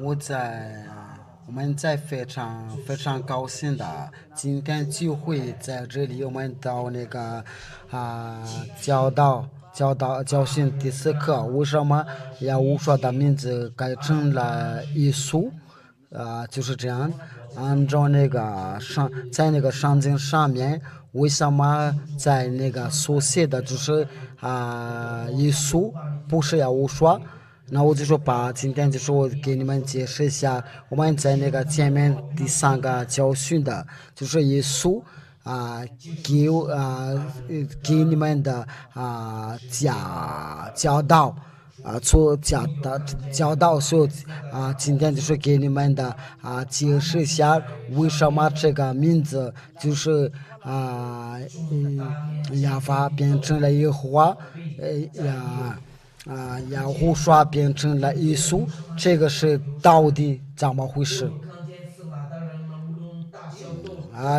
我在我们在非常高兴的，今天聚会在这里，我们到那个教训第四课，为什么要无说的名字改成了耶稣？就是这样，按照在那个圣经上面，为什么在那个所写的就是耶稣，不是要无说？那我就说把今天就说我给你们解释一下，我们在那个前面第三个教训的，就是耶稣啊、给给你们的教导。做教导，所以今天就是给你们的解释一下为什么这个名字就是亚法变成了耶和华，亚胡刷变成了耶稣，这个是到底怎么回事？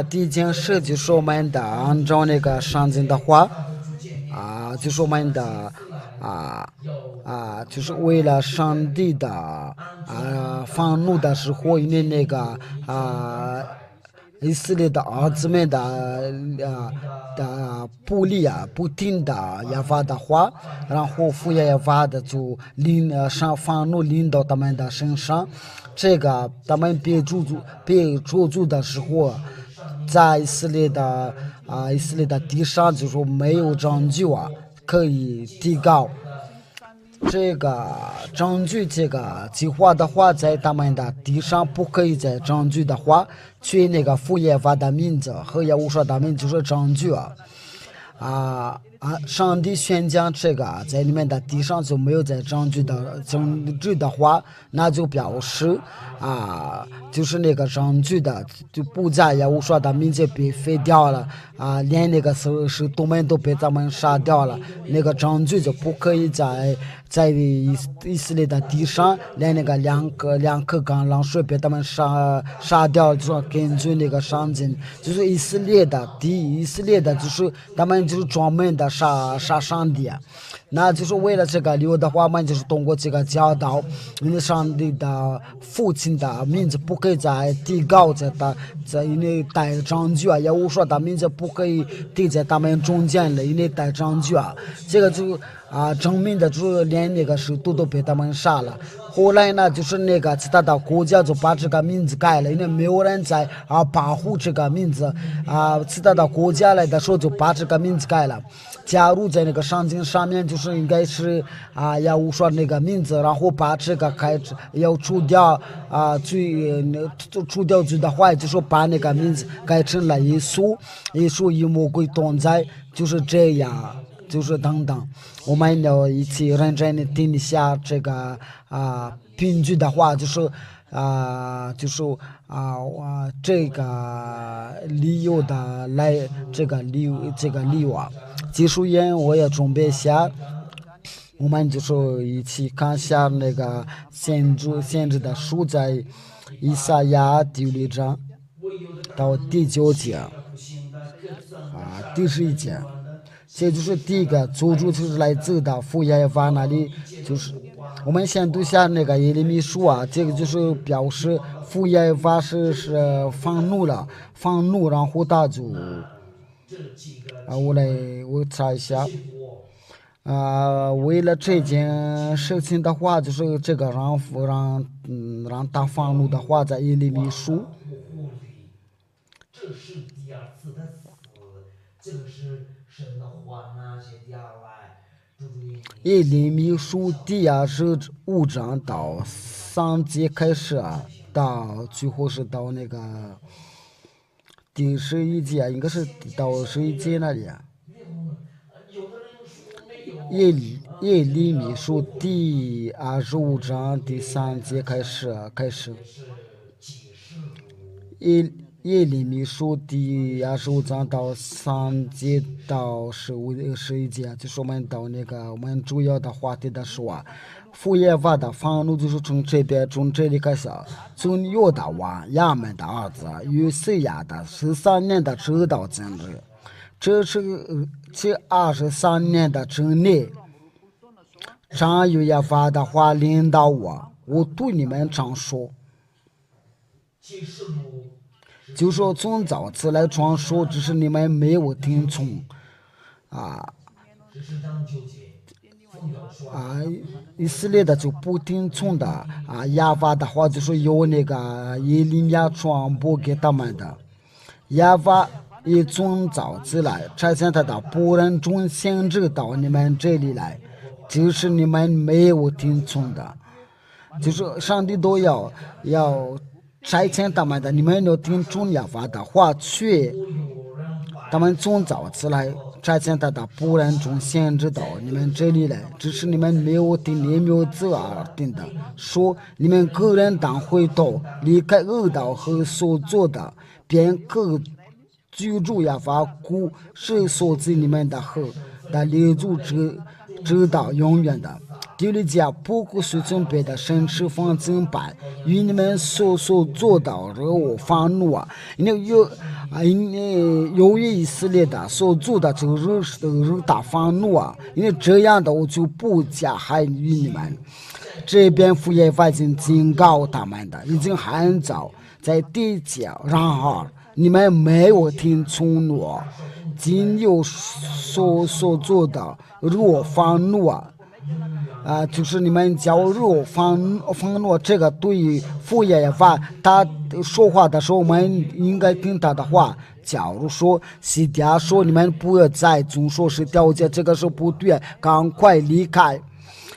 第一件事就是我们的按照那个圣经的话，就是我们的啊就是为了上帝的愤怒的时候，因为那个以色列的儿子们不利不听的亚法的话，然后父亚法的就上愤怒临到他们的身上，这个他们被捉住的时候，在以色列的地上就说没有证据可以提高。这个证据，这个计划的话，在他们的地上不可以在证据的话，去那个副业法的名字和业务说他们就是证据上帝宣讲这个在你们的地上就没有在证据的话，那就表示就是那个证据的就不在业务说的名字被废掉了连那个是都们都被咱们杀掉了，那个证据就不可以在以色列的地上，连那个两颗橄榄树被他们杀掉，就说根据那个圣经，就是以色列的就是他们就是专门的杀上帝，那就是为了这个留的话，我们就是通过这个教导，因为上帝的父亲的名字不可以在提高在因为带证据也无说的名字不可以递在他们中间了，因为带证据这个就证明的就是连那个首都都被他们杀了。后来呢，就是那个其他的国家就把这个名字改了，因为没有人在保护这个名字其他的国家来的时候就把这个名字改了。加入在那个圣经上面，就是应该是要说那个名字，然后把这个要除掉除掉罪的话，就是把那个名字改成了耶稣，耶稣与魔鬼同在，就是这样。就是等等，我们要一起认真的听一下这个编剧的话，就是这个理由的来这个理由技术员我也准备一下，我们就是一起看一下那个限制的书在以赛亚第6章到第9节第11节。这就是第一个租主就是来自的副业法那里，就是我们先读下那个耶利米书这个就是表示副业法是愤怒，然后他就我查一下为了这件事情的话，就是这个让他愤怒的话，在耶利米书。这是第二次的死，这个是神的话那些第二来，耶利米书第25章到3节开始到最后是到那个第11节，应该是到11节那里耶利米书第25章第3节开始。耶利米书第25章到3节到11节，就是我们到那个我们主要的话题的时候副业法的愤怒就是从这里开始，从犹大王亚门的儿子约瑟亚的13年的直到今日，这23年的之内，常有耶法的话领导我，我对你们常说，就说从早起来常说，只是你们没有听从啊。以色列的就不听从的亚法的话，就是由那个耶利米传播给他们的。亚法也从早起来差遣他的仆人中先知到你们这里来，就是你们没有听从的，就是上帝都要差遣他们的，你们要听从亚法的话，却他们从早起来差遣他的仆人中先知到你们这里来，只是你们没有听，也没有自而听的，说你们个人当回头，离开恶道和所做的，便各居住亚法谷是所赐你们的河，但立足直到永远的。第六节，不顾随从别的神释放敬拜，与你们所做到惹我发怒啊！由于以色列的所做的就惹大发怒啊！因为这样的我就不加害于你们。这边父也已经警告他们的，已经很早在第节，然而你们没有听从我，仅有所做的惹我发怒啊！就是你们叫肉放怒，这个对于父也法，他说话的时候，我们应该听他的话。假如说西底下说你们不要再总说是条件，这个是不对，赶快离开。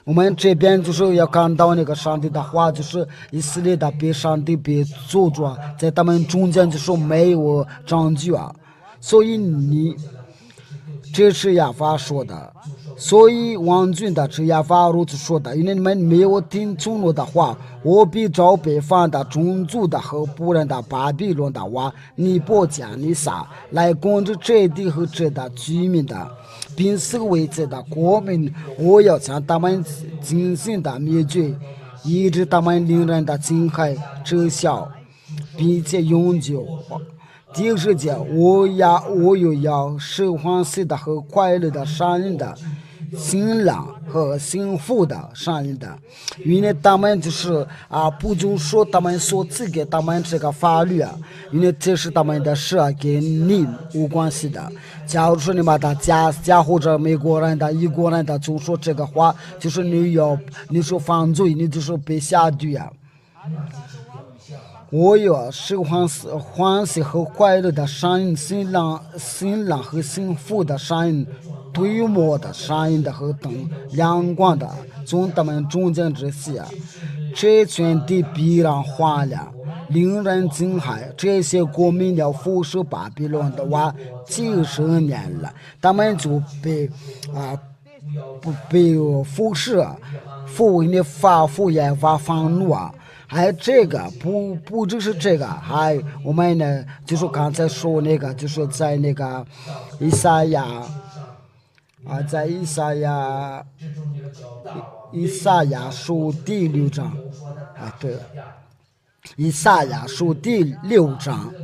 我们这边就是要看到那个上帝的话，就是以色列的被上帝被咒诅，在他们中间就是没有证据啊，所以这是亚法说的。所以王军的是亚法如此说的，因为你们没有听从我的话，我必招北方的种族的和仆人的巴比伦的王尼布甲尼撒来攻击这地和这的居民的，并守卫这的国民，我要将他们进行的灭绝，以致他们令人的惊骇耻笑，并且永久。第十节，我又要使欢喜的和快乐的杀人的新郎和新妇的杀人的，因为他们就是不就说他们所赐给他们这个法律啊，因为这是他们的事跟你无关系的。假如说你把他加或者美国人的、异国人的就说这个话，就是你说犯罪，你就是被下狱啊。我要使欢喜和快乐的杀人，新郎和新妇的杀人，推磨的杀人的和等亮光的从他们中间之下，这全地必然化了，令人惊骇。这些国民要服侍巴比伦的话几十年了，他们就被服侍，为你发福也发愤怒啊！还这个不只是这个，还我们呢，就是刚才说那个，就是在那个以赛亚在以赛亚书第6章对，以赛亚书第6章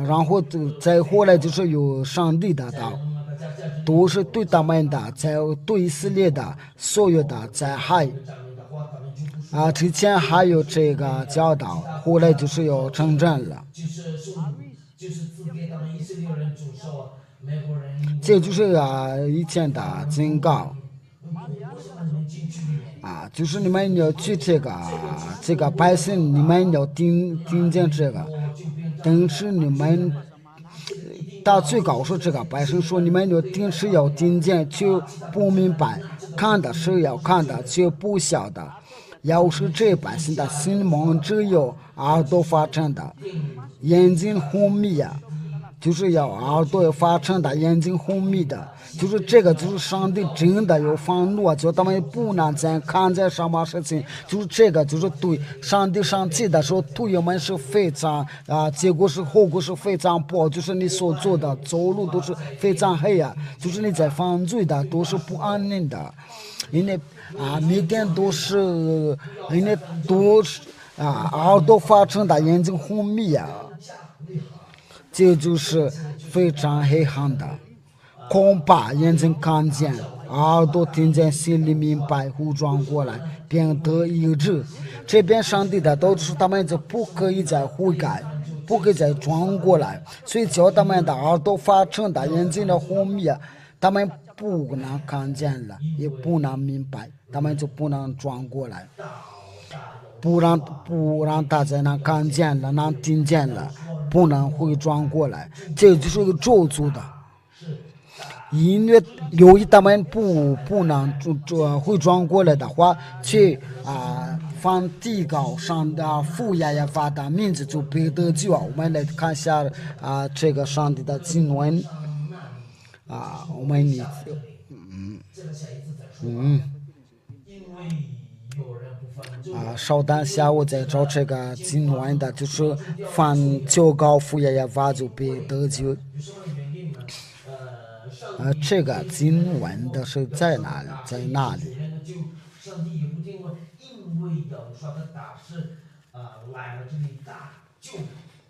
然后再后来就是有上帝的道，都是对他们的，在对以色列的所有的灾害。之前还有这个教导，后来就是要成真了。这就是以前的警告就是你们要去这个百姓，你们要听见这个，但是你们到最高说这个百姓说，你们要听见却不明白，看的是要看的却不晓得。要是这百姓的心梦只有耳朵发成的，眼睛昏迷就是要耳朵发成的，眼睛昏迷的，就是这个，就是上帝真的有愤怒就他们不能再看见什么事情，就是这个，就是对上帝生气的时候，对我们是非常结果是后果是非常不好，就是你所做的走路都是非常黑就是你在犯罪的都是不安宁的，因为每天都是耳朵发成的，眼睛昏迷这就是非常黑暗的，恐怕眼睛看见耳朵听见，心里明白，武装过来，并得医治。这边上帝的都是他们就不可以再悔改，不可以再转过来，所以叫他们的耳朵发沉的，眼睛的昏迷，他们不能看见了，也不能明白，他们就不能转过来。不让大家能看见了，能听见了，不能回转过来，这就是个咒诅的。因为由于他们不能回转过来的话，去放地高上的父爷爷发的名字就被得救。我们来看一下这个上帝的经文我们你稍等下，我再找这个经文的，就是放较高父爷爷发就被得救。这个经文的是在哪里？在哪里？上帝也不听我，因为有说的大事来了这里大就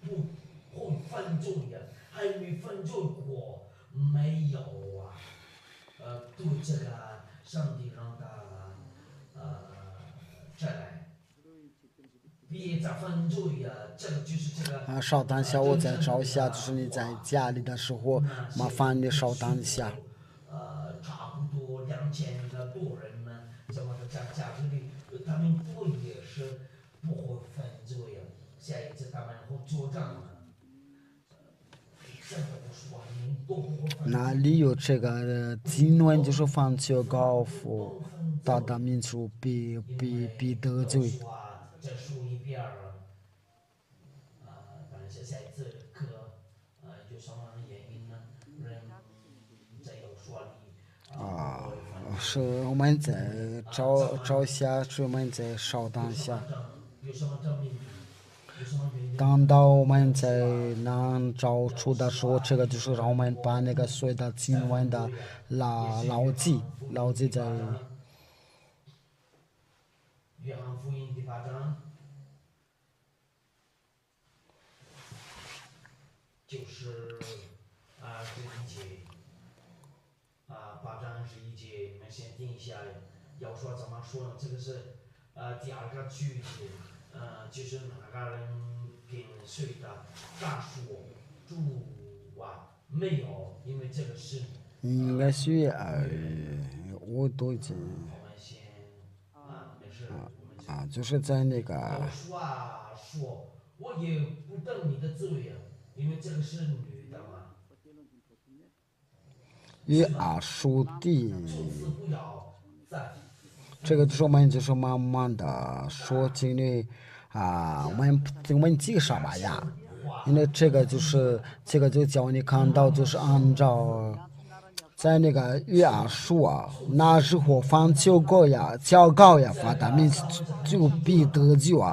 不会分众人，还没分众过没有啊？对这个上帝让他再来，别再分众呀，这个就是这个稍等一下，我再找一下，就是你在家里的时候，麻烦你稍等一下。差不多2000多人呢，怎么的在这里，他们不也是不会分作呀？下一次他们会作战呢？这个不说，你都不会分。哪里有这个经文？就是放较高父大的民族必得罪。再说一遍儿，但是下一次课，有什么原因呢？人再有说理是我们再找一下，是我们再稍等一下。有什么证明？有什么原因？等到我们再能找出的时候，这个就是让我们把那个所有的经文的牢记在。约翰福音第8章，就是这一节8章21节，你们先听一下。要说怎么说呢？这个是第二个句子，就是哪个人跟谁的大说主没有，因为这个是应该是我都已经我们先没事，我们就是在那个说，我也不等你的罪呀，因为这个是女的嘛。约书第，从此不要再这个就是我们就是慢慢的说经历我们记上吧呀，因为这个就叫你看到就是按照在那个约书那时候放教告呀发的名字就必得救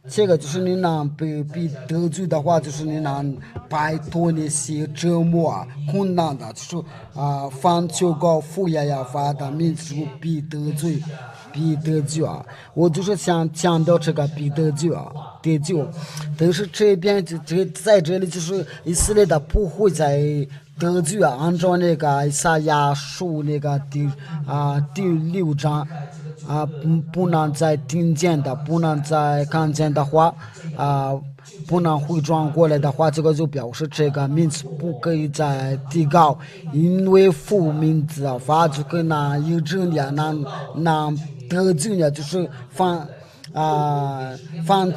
这个就是你能被得罪的话，就是你能摆脱那些折磨困难的，就是放教告父爷呀发的名字就必得罪。必得救我就是想强调这个必得救得救，但是这边在这里就是以色列的不会再得救按照那个以赛亚书那个第6章不能再听见的，不能再看见的话不能回转过来的话，这个就表示这个名字不可以再提高，因为副名字发就跟那有这样那得救呢，就是放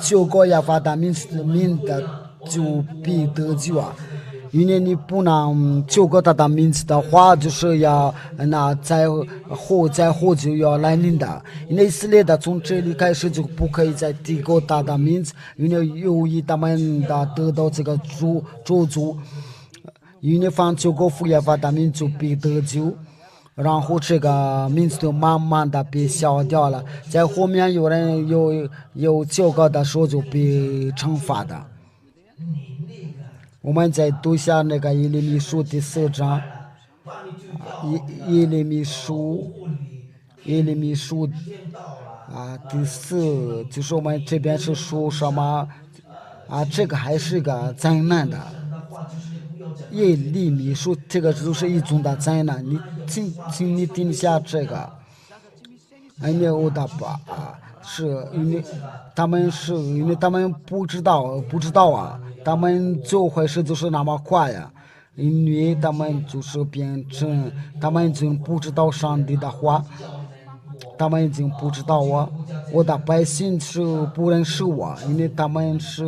旧高呀发的名的就必得救因为你不能旧高他的名字的话，就是要在后就要来临的。因为以色列的从这里开始就不可以再提高他的名字，因为由于他们的得到这个咒诅，因为放旧高父也发的名就必得救。然后这个名字就慢慢的被消掉了，在后面有人有较高的时候就被惩罚的。我们再读一下那个耶利米书第4章，耶利米书第4，就是我们这边是说什么这个还是个灾难的。1厘米数，这个就是一种的灾难。请你听一下这个，因为我的吧是因为他们不知道啊，他们做坏事就是那么快呀。因为他们就是变成，他们已经不知道上帝的话，他们已经不知道我的百姓是不认识我，因为他们是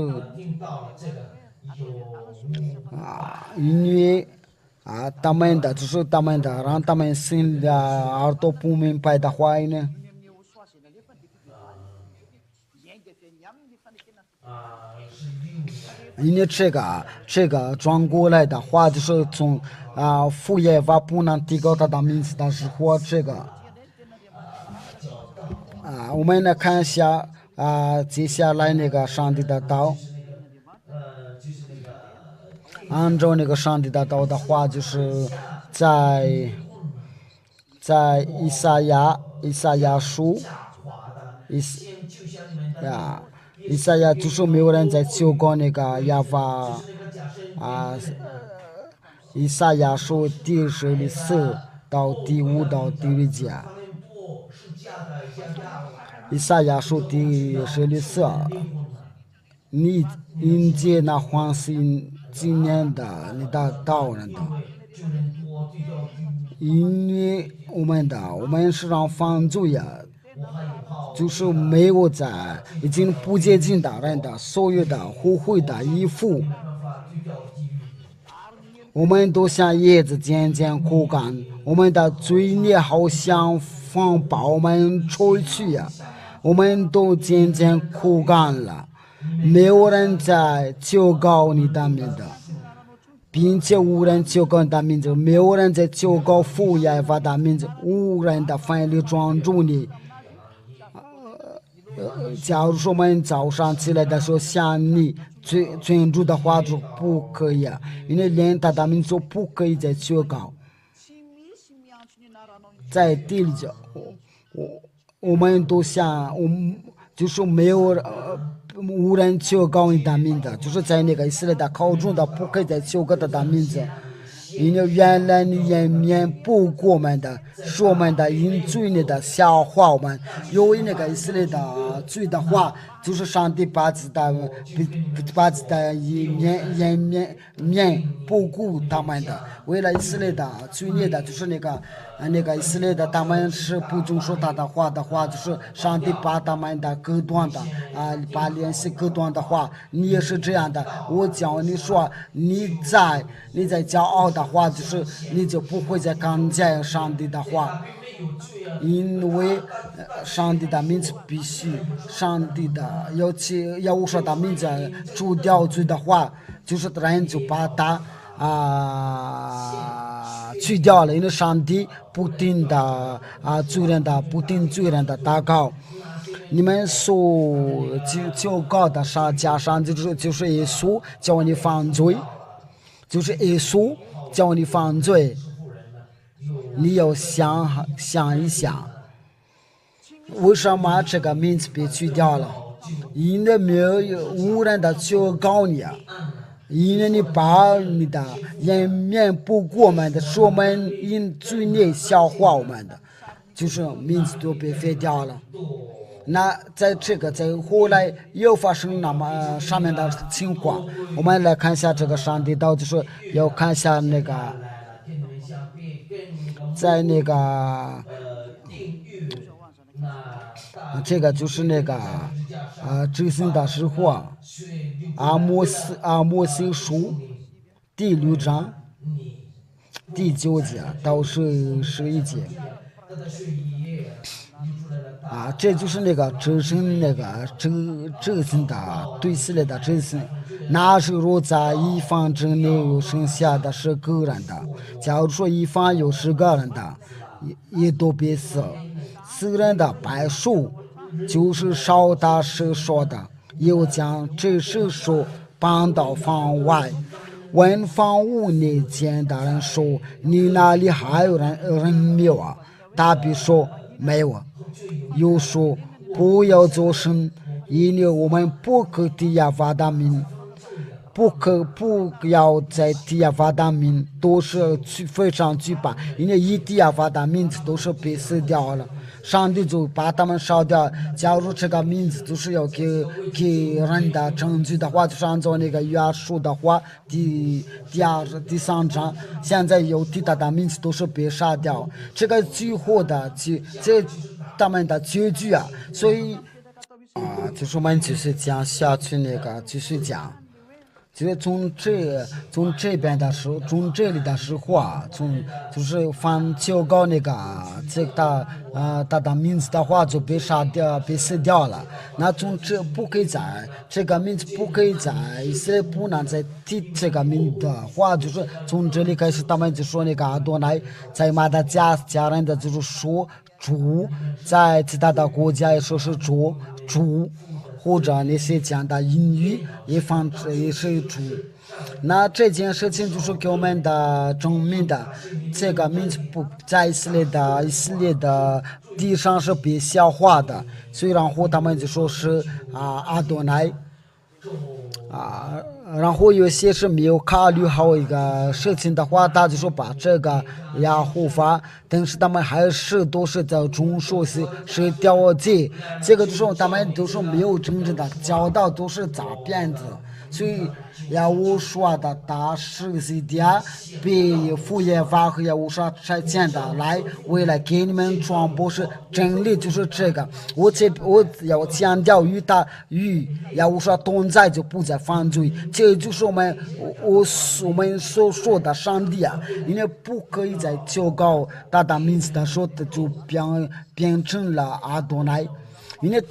因为他们的就是他们的让他们心的耳朵不明白的话呢，因为这个转过来的话，就是从副业法不能提高他的名字的时候，这个我们来看一下接下来那个上帝的道，按照那个上帝的道的话，就是在以赛亚书以赛亚就是没有人在求告那个亚法以赛亚书第14到第5到第6节，以赛亚书第14，你迎接那欢喜纪念的你的道人的，因为我们是让犯罪呀，就是没有在已经不接近的人的所有的后悔的衣服，我们都像叶子渐渐枯干，我们的罪孽好像风把我们吹去呀，我们都渐渐枯干了，没有人在求告你的名字，并且无人求告你的名字，没有人在求告父耶和华的名字，无人的奋力庄助你。假如说我们早上起来的时候想你尊主的话就不可以啊，因为连他的名字不可以再求告。在第里讲，我们都想，就是没有无人求告你的名字，就是在那个以色列的口中的不可以再求告他的名字。因为原来你颜面不过我们的，是我们的因罪孽的消化我们，因为那个以色列的罪的话，就是上帝把自己的颜面不顾他们的，为了以色列的罪孽的，就是那个以色列的他们是不遵守他的话，就是上帝把他们的割断的把联系割断的话，你也是这样的。我讲你说你在骄傲的话，就是你就不会再刚强上帝的话，因为上帝的名字必须，上帝的要我说的名字除掉罪的话，就是人就把他去掉了，因为上帝不听的罪人的不听罪人的祷告。你们所求告的加上就是耶稣叫你犯罪，就是耶稣叫你犯罪，你要想一想，为什么这个名字被去掉了？因为没有无人的求告你啊，因为你把你的颜面不过我们的，是我们因罪孽消化我们的，就是名字都被废掉了。那在后来又发生那么上面的情况，我们来看一下这个上帝道，就是要看一下那个在那个这个就是那个执行的时候阿摩西书第6章第9节到11节。这就是那个执行的对系列的执行。那时候在一方之内有剩下的10个人的，假如说一方有10个人的，也都别死。4人的白数就是少的是说的，又将这是说搬到房外。问房屋内间的人说：“你那里还有人没有啊？”他必说：“没有。”又说：“不要作声，因为我们不可提耶和华的名，不要再提亚法的名，都是非常惧怕，因为一提亚法的名字都是被死掉了。上帝就把他们烧掉。假如这个名字就是要给人的证据的话，就是按照那个约书的话，第三章，现在有提他的名字都是被杀掉。这个最后的这他们的结局啊，所以就是我们继续讲下去那个继续讲。就是从这边的时候，从这里的时候啊，就是放求告那个他的名字的话就被杀掉，被死掉了。那从这不可以在这个名字不可以在以色列不能再提这个名字的话，就是从这里开始，他们就说那个阿多乃在马达家人的就是说主，在其他的国家也说是主。或者那些讲的英语也是主。那这件事情就是给我们的证明的，这个民族不在以色列的地上是被消化的，所以然后他们就说是阿多乃然后有些是没有考虑好一个事情的话，他就说把这个压护法，但是他们还是都是在中说是调解，这个就是他们都是没有真正的教导，都是诈骗子，所以要我说的大事是的，被副业法和要我说拆迁的来，为了给你们传播是真理，就是这个，我要强调要我说同在就不再犯罪。这就是我们所说的上帝啊，因为不可以在求告他的名字的时候就变成了阿多乃，因为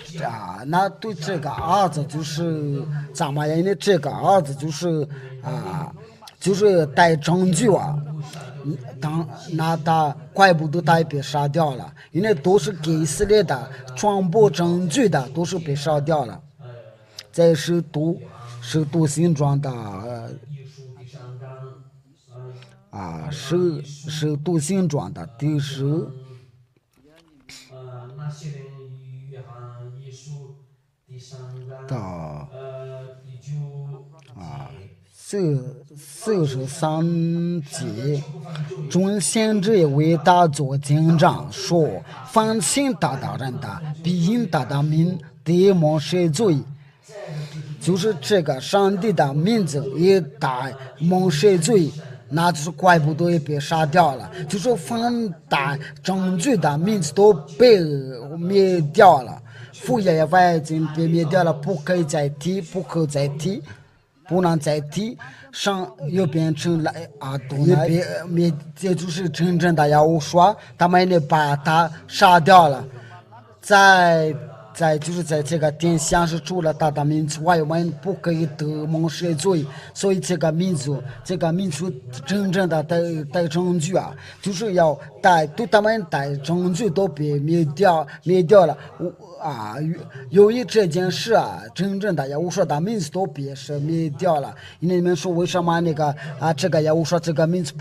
那对这个儿子就是怎么样？因为这个儿子就是带证据啊，那他怪不得他也被杀掉了，因为都是给以色列的传播证据的都是被杀掉了，在使徒行传的使徒行传的第10。那些人约翰一书第3章第43节，众先知为他做见证，说：凡信他的人的，必因他的名得蒙赦罪。就是这个上帝的名字也带蒙赦罪，那就是怪不得也被杀掉了。就是凡带证据的名字都被灭掉了，父业外已经被灭掉了，不可以再提，不能再提。上又变成了灭，这就是真正的要说，他们也把他杀掉了。就是在这个天下是除了他的民族外，我们不可以得蒙赦罪，所以这个民族真正的带证据啊，就是要对他们带证据都被灭掉了。由于这件事啊，真正的要我说的民族都被是灭掉了。因为你们说为什么那个这个要我说这个民族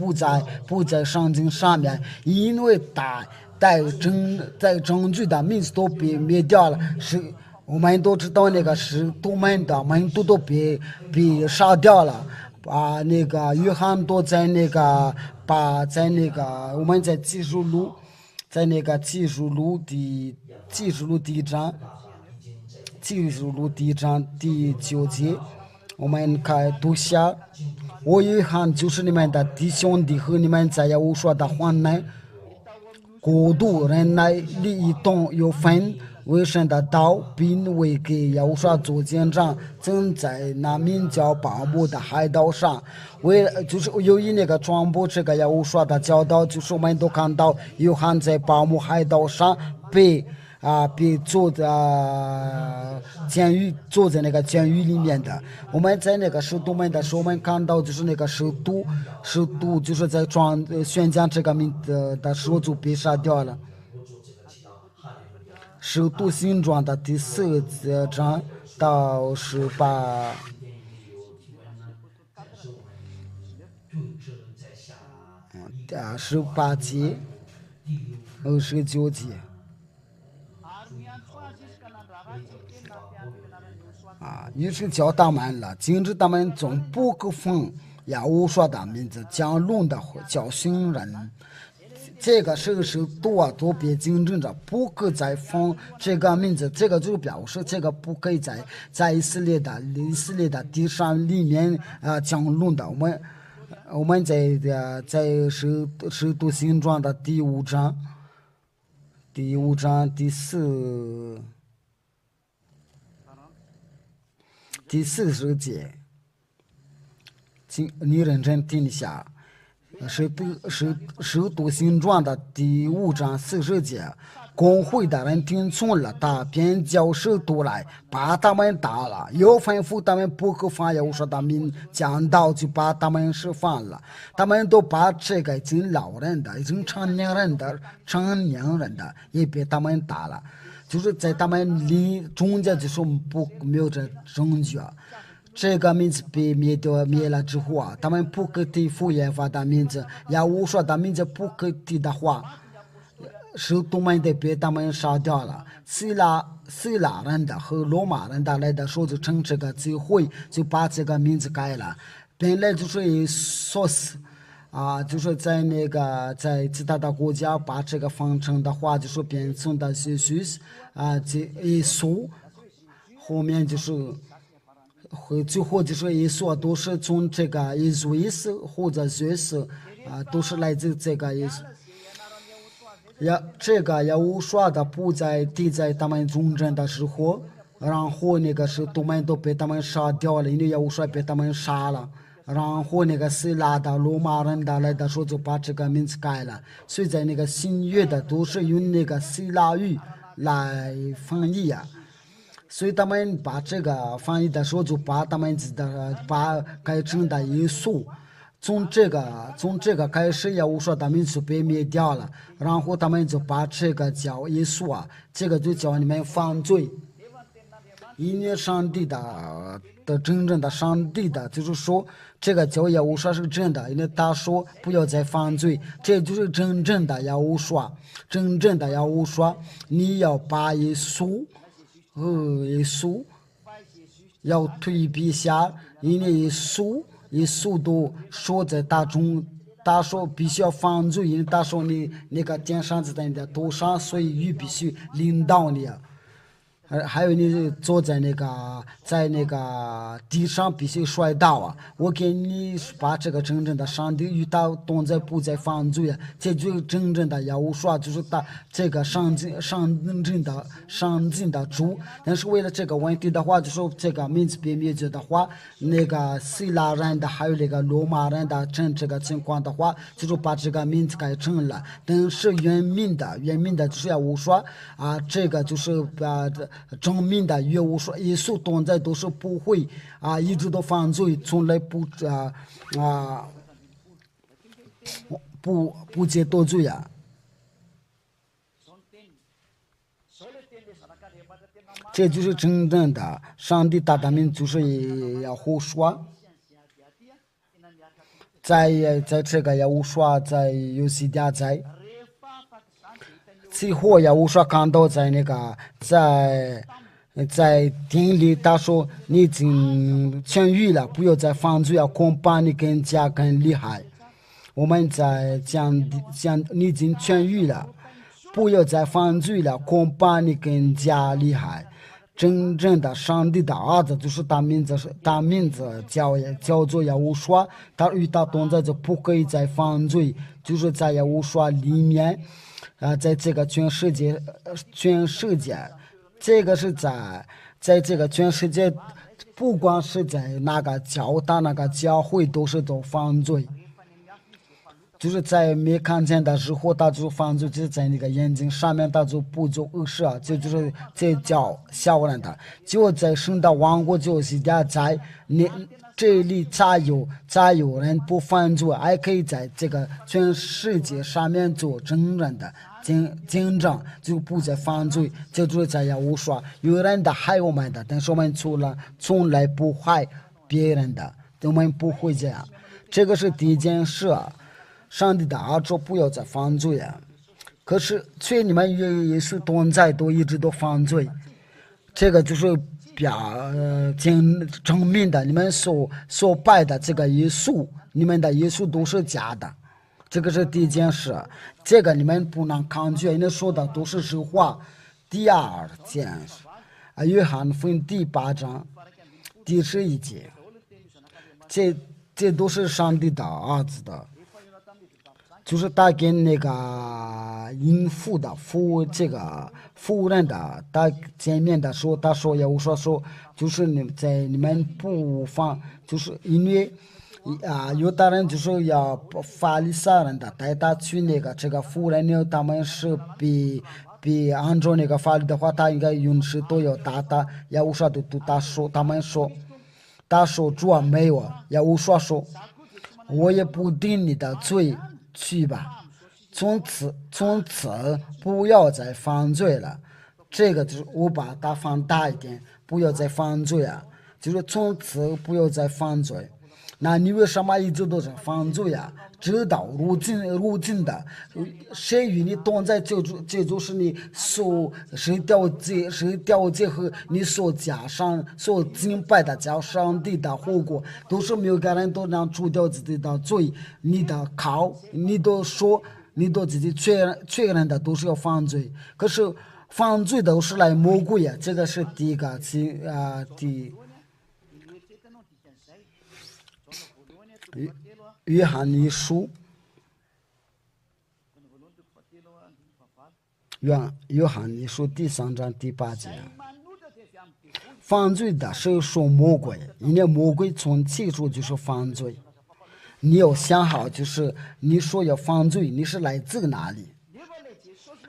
不在圣经上面，因为带证据的名字都被灭掉了，是我们都知道那个是徒们的门徒都被杀掉了，那个约翰都在那个我们在记述录第一章第9节，我们看读下，我约翰就是你们的弟兄弟和你们在我说的话呢。国度人来利益动有分，为神的道，并为给要说做见证，正在那名叫巴木的海岛上，就是由于那个传播这个要说的教导，就是我们都看到约翰在巴木海岛上被坐在那个监狱里面的。我们在那个使徒们的时候，我们看到就是那个使徒就是在宣讲这个名的时候就被杀掉了。使徒行传的第4章到18。18节29节。于是叫他们了，禁止他们从不可奉耶和华的名字讲论的教训人。这个是多别禁止着，不可再奉这个名字，这个就表示这个不可以在以色列的地上里面讲论的。我们在使徒行传的第五章第40节，你认真听一下。使徒行传的第5章40节，公会的人听从了他，便叫使徒来把他们打了，又吩咐他们不可放耶和华的名讲道，就把他们释放了。他们都把这个已经老人的、已经成年人的也被他们打了，就是在他们离中间就是没有这证据。这个名字被灭了之后他们不可提复耶和华的名字，耶和华的名字不可提的话，使徒们得被他们杀掉了。希腊人的和罗马人的来的时候就趁这个机会就把这个名字改了，本来就是说是就是在其他的国家把这个方成的话就是变成的耶稣，后面就是最后就是耶稣都是从这个耶稣意思或者耶稣都是来自这个耶稣。这个耶和华的不在地在他们中间的时候，然后那个使徒们都被他们杀掉了，因为耶和华被他们杀了。然后那个希腊的罗马人的来的时候就把这个名字改了，所以在那个新约的都是用那个希腊语来翻译所以他们把这个翻译的时候就把他们把改成的耶稣，从这个开始耶和华的名字被灭掉了，然后他们就把这个叫耶稣这个就叫你们犯罪。因为上帝的真正的上帝的就是说这个叫耶和华是真的，因为他说不要再犯罪，这就是真正的耶和华。真正的耶和华，你要把耶稣要退避下，因为耶稣都说在他说必须要犯罪，因为他说你那个天上在你的头上，所以雨必须领导你还有你坐在那个地上必须摔倒我给你把这个真正的上帝与他同在不再犯罪这就是真正的耶和华，就是他这个上进的主。但是为了这个问题的话，就说这个名字被灭绝的话，那个希腊人的还有那个罗马人的这个情况的话，就是把这个名字改成了。但是原名的就是耶和华这个就是证明的耶和华耶稣同在都是不会一直都犯罪，从来不接多罪这就是真正的上帝大的名就是耶和华。在这个耶和华在犹西家在最后耶和华看到在那个在店里他说你已经痊愈了，不要再犯罪恐怕你更加更厉害。我们在讲你已经痊愈了，不要再犯罪了，恐怕你更加厉害。真正的上帝的儿子就是他名字叫做耶和华，他与他同在就不可以再犯罪，就是在耶和华里面在这个全世界这个是在这个全世界，不光是在那个教会都是都犯罪，就是在没看见的时候他就犯罪，就是在那个眼睛上面他就不做恶事就是这叫小人的。就在神的王国就是在这里才有人不犯罪，还可以在这个全世界上面做真正的见证，就不再犯罪，就是在耶和华。有人的害我们的，但是我们从来不害别人的，我们不会这样。这个是第一件事上帝的儿子不要再犯罪可是却你们也是同在都一直都犯罪，这个就是证明的你们所拜的这个耶稣，你们的耶稣都是假的。这个是第一件事，这个你们不能抗拒，因为说的都是实话。第二件事，约翰福音第8章第11节，这都是上帝的儿子的，就是他跟那个淫妇的这个妇人的他见面的时候，他说耶稣说，就是你们不放，就是因为。有的人就是要法利赛人的带他去这个妇人呢，他们是比按照那个法律的话，他应该允许都要打他，也无说他们说，他说主啊没有，也无说我也不定你的罪，去吧，从此不要再犯罪了。这个就是我把它放大一点，不要再犯罪啊，就是从此不要再犯罪。那你为什么一直都在犯罪啊？知道如今的，谁与你同在，这就是你谁掉罪和你所加上所敬拜的叫上帝的后果，都是每个人都能除掉自己的罪。你的靠，你都说，你都自己确认的都是要犯罪，可是犯罪都是来魔鬼啊，这个是第一个约翰一书，约翰一书第3章第8节，犯罪的是属魔鬼，因为魔鬼从起初就是犯罪。你要想好，就是你说要犯罪，你是来自哪里？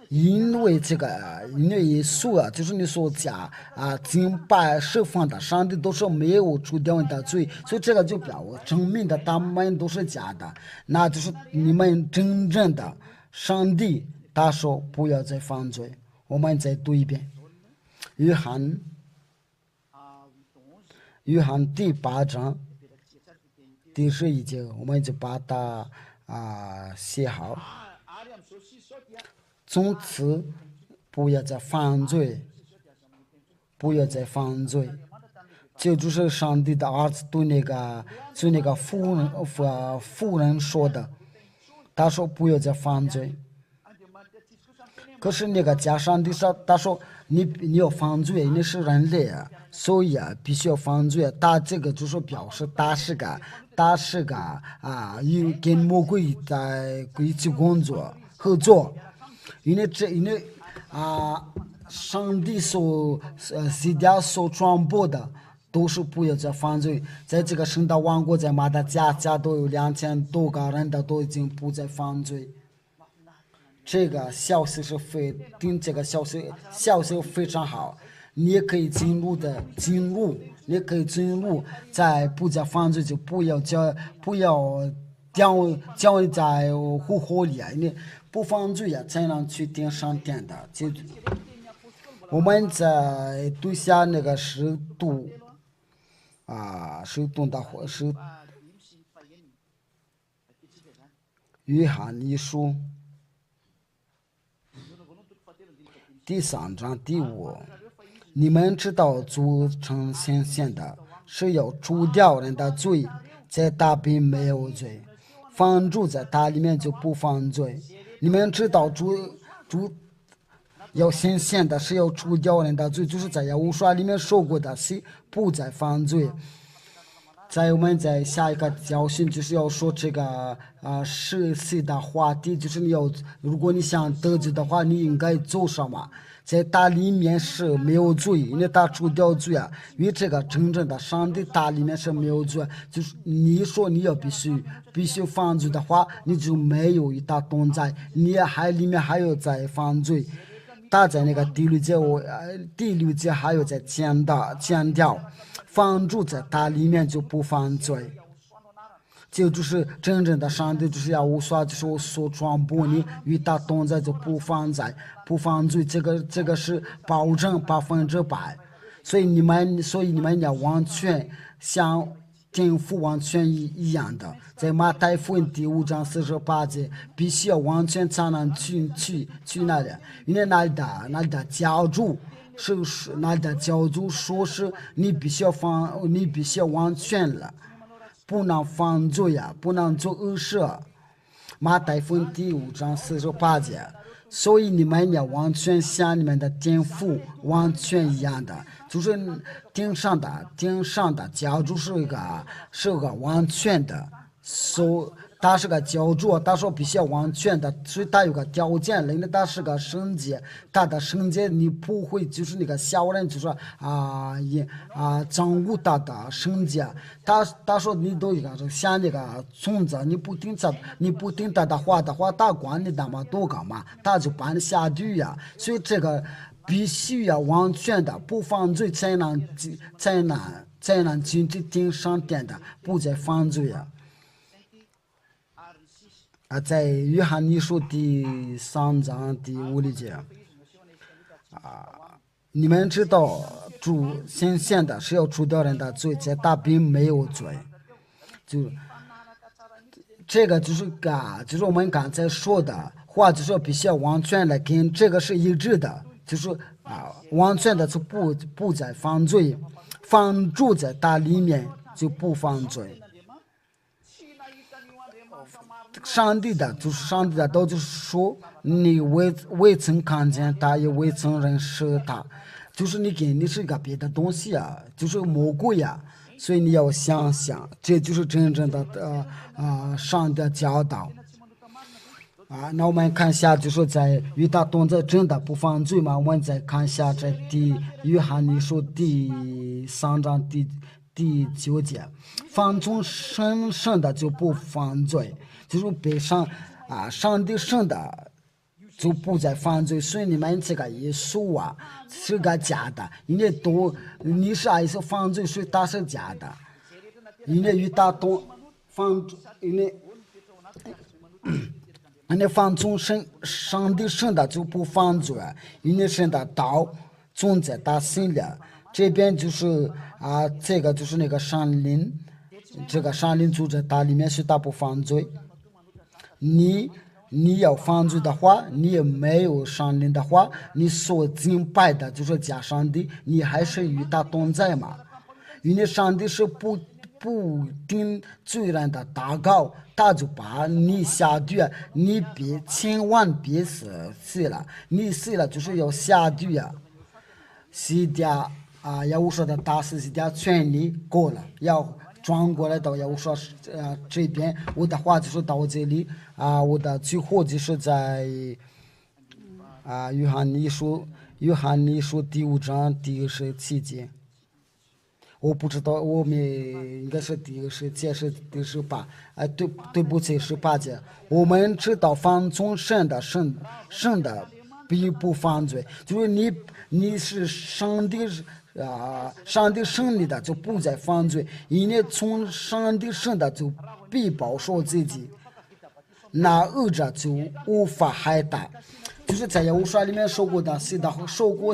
因为耶稣啊，就是你所讲敬拜释放的上帝都是没有除掉你的罪，所以这个就表证明的他们都是假的，那就是你们真正的上帝。他说不要再犯罪。我们再读一遍，约翰第8章第11节，我们就把它写好。从此不要再犯罪，不要再犯罪。这就是上帝的儿子对那个妇人说的。他说不要再犯罪。可是那个加上帝说，他说你要犯罪，你是人类啊，所以必须要犯罪。他这个就是表示他是个跟魔鬼在一起工作合作。因为上帝所传播的都是不要再犯罪。在这个圣道王国，在马达加都有2000多个人的都已经不再犯罪。这个消息这个消息非常好，你也可以进入，你可以进入，在不再犯罪就不要掉在火里啊！你不犯罪啊，才能去天上天的。我们在读下那个使徒的话是约翰一书第3章第5，你们知道主成显现的是要除掉人的罪，在他并没有罪，犯住在他里面就不犯罪。你们知道主要显现的是要除掉人的罪，就是在耶稣说里面说过的是不再犯罪。我们在下一个教训就是要说这个实际的话题，就是如果你想得救的话，你应该做什么？在他里面是没有罪，因为他除掉罪啊。因为这个真正的上帝他里面是没有罪，就是你说你要必须犯罪的话，你就没有与他同在，你里面还有在犯罪。他在那个第六节还有在强调犯住在他里面就不犯罪。这就是真正的上帝，就是要我说，就是我所传播你与他同在就不犯罪，这个是保证100%。所以你们要完全像天父完全一样的，在马太福音第5章48节，必须要完全才能去那里，因为那里的教主是那的教主说是你必须要完全了，不能犯罪呀，不能做恶事。马太福音第5章48节。所以你们要完全像你们的天父完全一样的，就是天上的教主是个完全的，他是个教主，他说必须要完全的，所以他有个条件，人家他是个圣洁，他的圣洁你不会就是那个小人就说掌握他的圣洁，他说你都像那个虫子，你不听他的话，他管你那么多干嘛？他就把你下地呀，所以这个必须要完全的，不犯罪才能进去天上殿的，不再犯罪呀。在约翰一书第3章第5节，你们知道主显现的是要除掉人的罪，且他并没有罪。就这个就是我们刚才说的话，就是必须要完全的跟这个是一致的，就是完全的就不再犯罪，放住在他里面就不犯罪。上帝的都就是说，你未曾看见他，也未曾认识他，就是你是个别的东西啊，就是魔鬼啊，所以你要想想，这就是真正的上帝的教导那我们看一下，就是在与他同在真的不犯罪嘛。我们再看一下在约翰一书第3章第9节，放纵生的就不犯罪。就是被上帝生的就不再犯罪，所以你们这个耶稣是个假的，因为你是还是犯罪，所以他是假的，因为与他同因为放纵上帝生的就不犯罪，因为生的道种在他心里，这边就是这个就是那个山林，这个山林住在他里面，是他不犯罪。你要犯罪的话，你也没有上灵的话，你所敬拜的就是假上帝，你还是与他同在嘛？因为上帝是不听罪人的祷告，他就把你下地，你千万别死了，你死了就是要下地死掉要我说的大死掉权利过了，要转过来到要我说这边，我的话就是到这里我的最后就是在约翰一书第5章第17节，我不知道我们应该是第17节是第18，对不起18节，我们知道犯纵生的并不犯罪，就是你是上帝生你的就不再犯罪，因为从上帝生的就必保守自己，那恶者就无法害他。就是在耶和华里面说过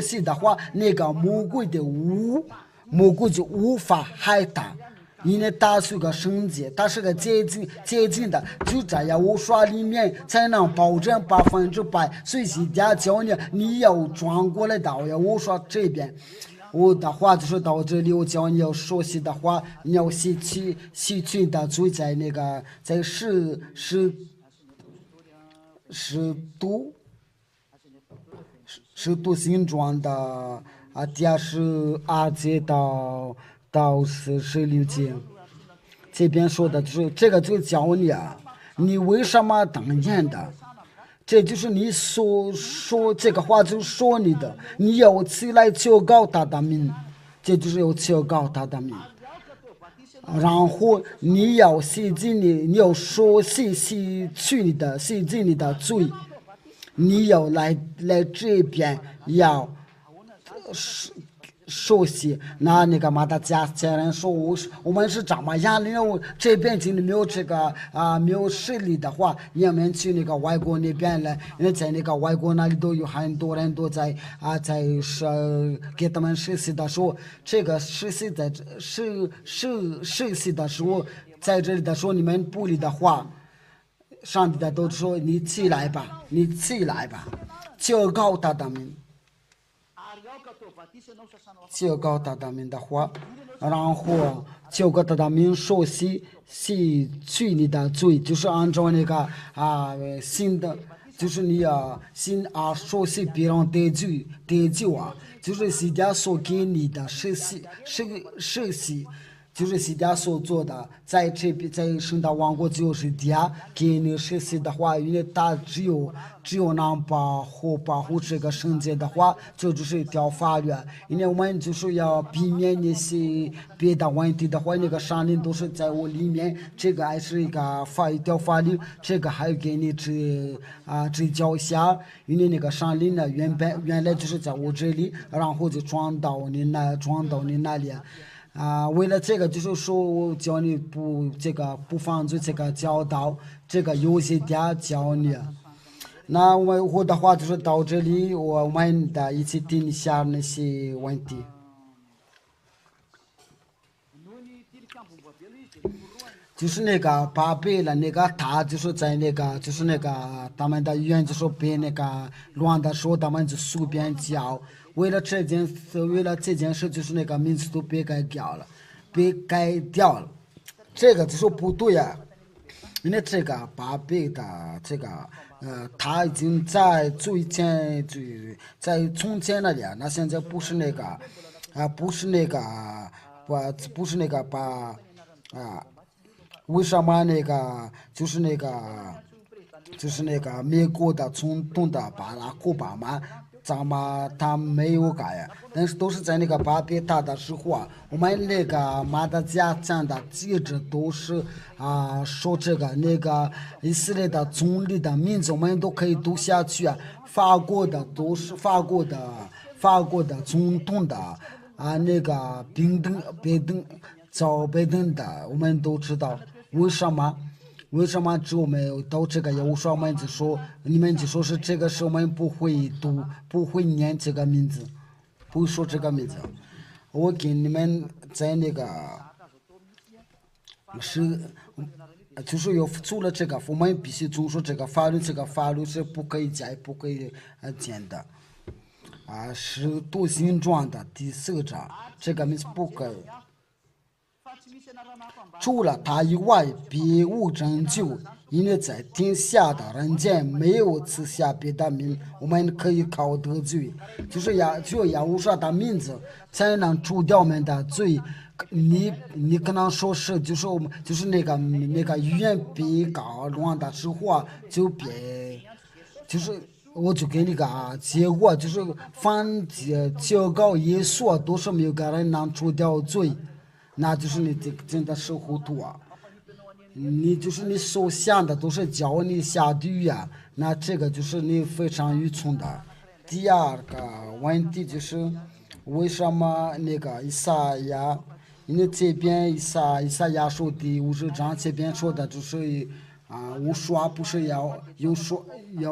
戏的话，那个魔鬼就无法害他，因为他是个圣洁，他是个接近的，就在耶和华里面才能保证100%。所以现在教你要转过来到耶和华这边。我的话就是到这里，我教你要熟悉的话，你要吸取的罪在那个在使徒行传的第22节到46节，这边说的就是这个就教你你为什么当言的。这就是你所说这个话，就是说你的，你要起来求告他的名，这就是要求告他的名。然后你要洗净你要说洗去你的罪，你要来这边要熟悉。那个马达加人说我们是怎么样的？这边经历没有这个没有实力的话，你们去那个外国那边来，因为在那个外国那里都有很多人都在给他们实习的时候，这个实习的时候，在这里的时候你们不理的话，上帝的都说你起来吧，求告他的名。教告他的名的话，然后教告他的名说洗去你的罪，就是按照那个新的。就是你新说是别人得救啊，就是西家所给你的实习，就是西家所做的，在这边在圣的王国就是家给你实习的话，因为他只有能保护这个圣洁的话，这就是一条法律。因为我们就是要避免那些别的问题的话，那个上林都是在我里面，这个还是一条法律，这个还要给你指教一下，因为那个上林呢原来就是在我这里，然后就转到你那里。为了这个，就是说我教你不犯罪，这个教导，这个有些点教你。那我的话就是到这里，我们的一起听一下那些问题。就是那个巴贝了，那个他就是在就是他们的语言就是被那个乱的时候，他们就随便教。为了这件事，就是那个名字都被改掉了，这个就说不对呀、因为这个巴贝的他已经在从前那里，那现在不是那个，不是那个，不是那个为什么就是那个美国的总统的巴拉克巴马，怎么他没有改呀？但是都是在那个巴别塔的时候啊，我们那个马达加站的记者都是说这个那个以色列的总理的名字，我们都可以读下去啊。法国的总统的那个拜登的，我们都知道为什么？为什么只有没有到这个业务上，我们就说你们就说是这个是我们不会读，不会念这个名字，不会说这个名字。我给你们在那个就是要做了这个，我们必须遵守这个法律，这个法律是不可以加也不可以减的。是多形状的第四章，这个名字不可以。除了他以外，别无拯救。因为在天下的人间没有赐下别的名，我们可以靠得罪，就是只有耶和华的名字才能除掉我们的罪。你可能说是就是那个语言比较乱的时候啊，就是我就给你个结果，就是凡教告耶稣都是没有个人能除掉罪。那就是你真的是糊涂啊！你所想的都是教你下地狱啊，那这个就是你非常愚蠢的。第二个问题就是为什么那个以赛亚，因为这边以赛亚书第50章这边说的就是无说不是要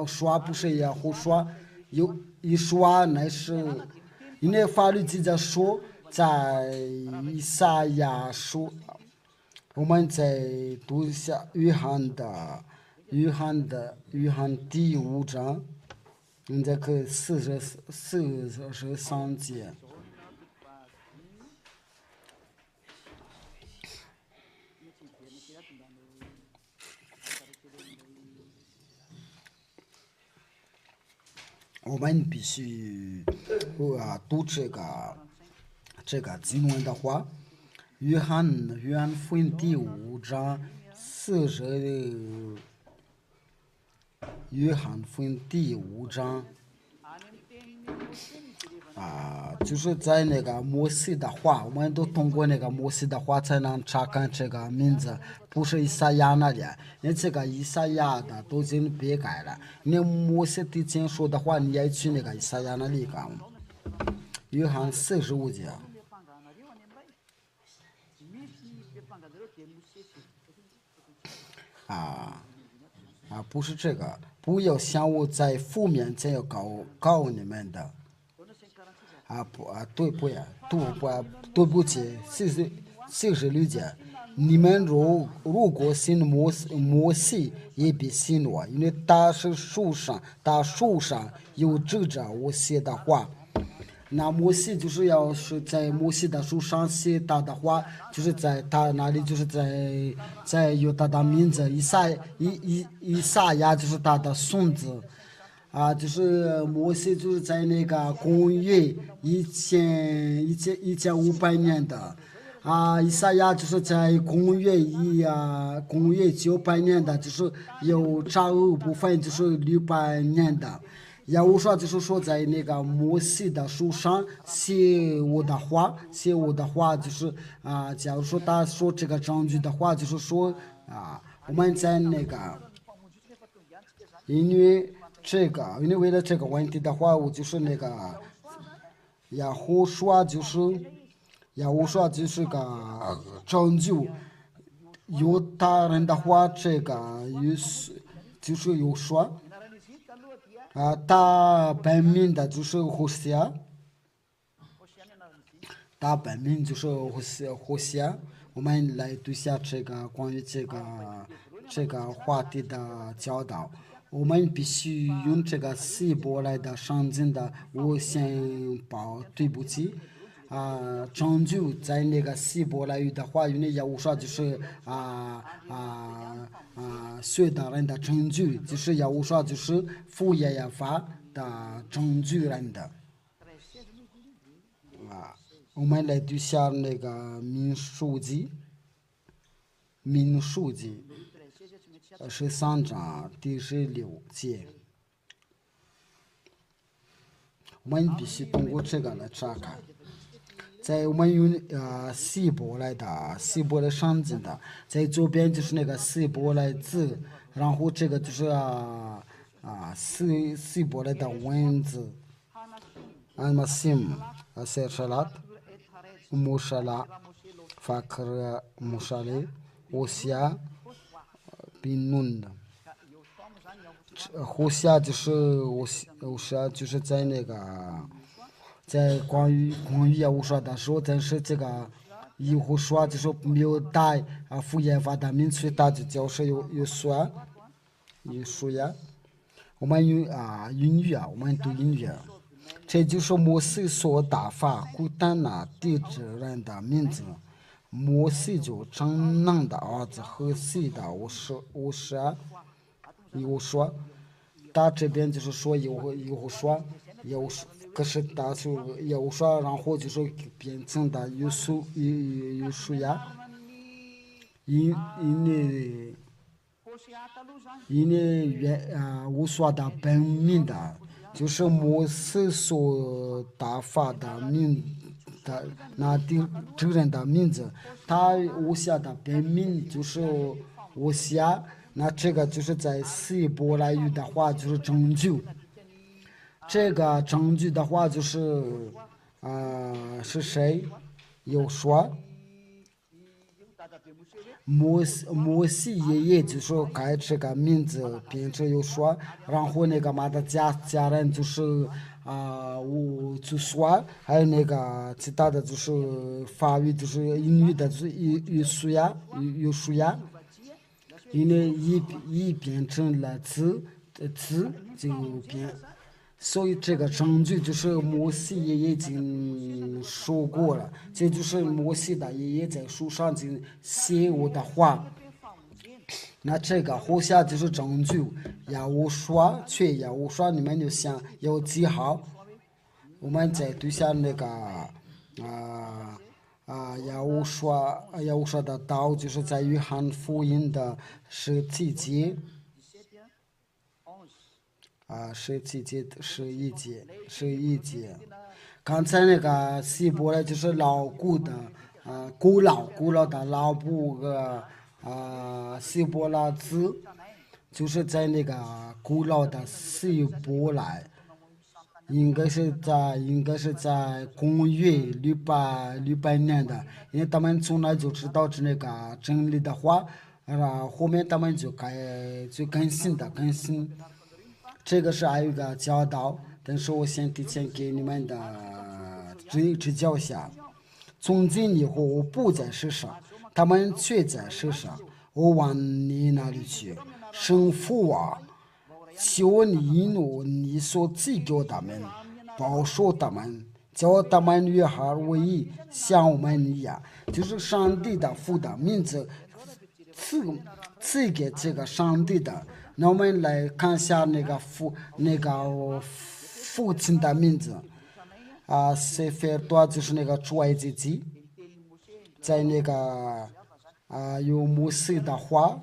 说不是要胡说，一说那是因为法律记载说。在以赛亚书，我们在读一下约翰第5章，你这个43节。我们必须读这个经文的话，约翰福音第5章约翰福音第5章就是在那个摩西的话，我们都通过那个摩西的话才能查看这个名字，不是以赛亚那里。你这个以赛亚的都已经别改了，你摩西之前说的话，你也去那个以赛亚那里看。约翰45节。不是这个，不要想我在负面前要告你们的。对不起，46节，你们如果信摩西，也必信我，因为大树上有指着我写的话。那摩西就是要是在摩西的书上写他的话，就是在他那里，就是在有他的名字，以赛亚就是他的孙子。就是摩西就是在那个公元1500年的。以赛亚就是在公元900年的，就是有这部分就是600年的。耶和华就是说，在那个摩西的书上写我的话，就是假如说他说这个证据的话，就是说我们在那个，因为为了这个问题的话，我就是那个耶和华就是个证据，犹大人的话，这个就是有说。他本名的就是胡西亚，他本名就是胡西亚。我们来读下这个关于这个话题的教导。我们必须用这个希伯来的圣经的，我先报对不起。证据在那个希伯来语的话，因为耶和华就是学的人的证据，就是耶和华就是父耶和华的证据人的。我们来读下那个民数记13章第16节。我们必须通过这个来查看。在我们用希伯来圣经的，在左边就是那个希伯来字，然后这个就是希伯来的文字。المسيم سيرشلات موشلا فاكر موشالي وسيا بنون。胡夏就是我是就是在那个在关于耶和华的时候，但是这个耶和华就是没有带父耶和华的名，所以他就叫是有说呀。我们用英语我们读英语。这就是摩西所打发古代那地质人的名字。摩西就长男的儿子和西的我说，他这边就是说有说，可是他就有说，然后就是变成的有数呀，因为我说的本名的。就是摩西所打发的的那这个人的名字，他我写的本名就是我写，那这个就是在希伯来语的话就是证据。这个证据的话就是是谁有说。摩西爷爷就说改这个名字，并且又说，然后那个的家人就是我就说，还有那个其他的就是法语就是英语的就是有数呀，因为一变成了词就变。所以这个证据就是摩西爷爷已经说过了，这就是摩西的爷爷在书上就写我的话。那这个后下就是证据，要我说你们就想要记好。我们再读下那个要我说的道，就是在约翰福音的17节。17节，11节。刚才那个希伯来就是老古的，古老的老部希伯来字，就是在那个古老的希伯来，应该是在公元600年的，因为他们从来就知道那个真理的话，后面他们就更新。这个是还有一个教导，但是我先提前给你们的指教下。从今以后我不在世上，他们却在世上，我往你那里去。圣父求你引我你所赐给他们，保守他们，叫他们女孩为义，像我们一样，就是上帝的父的名字赐给这个上帝的。那我们来看一下父亲的名字塞菲尔多就是那个出埃及记，在有摩西的话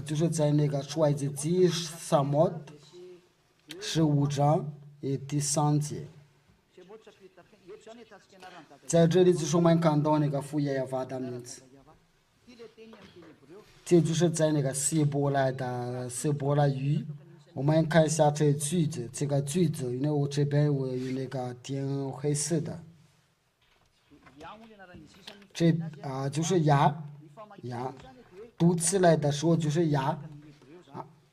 就是在出埃及记15章第3节。在这里就是我们看到父耶和华的名字，这就是在希伯来语。我们看一下这句子，这个句子，因为我这边我有点黑色的，这就是牙，读起来的时候就是牙。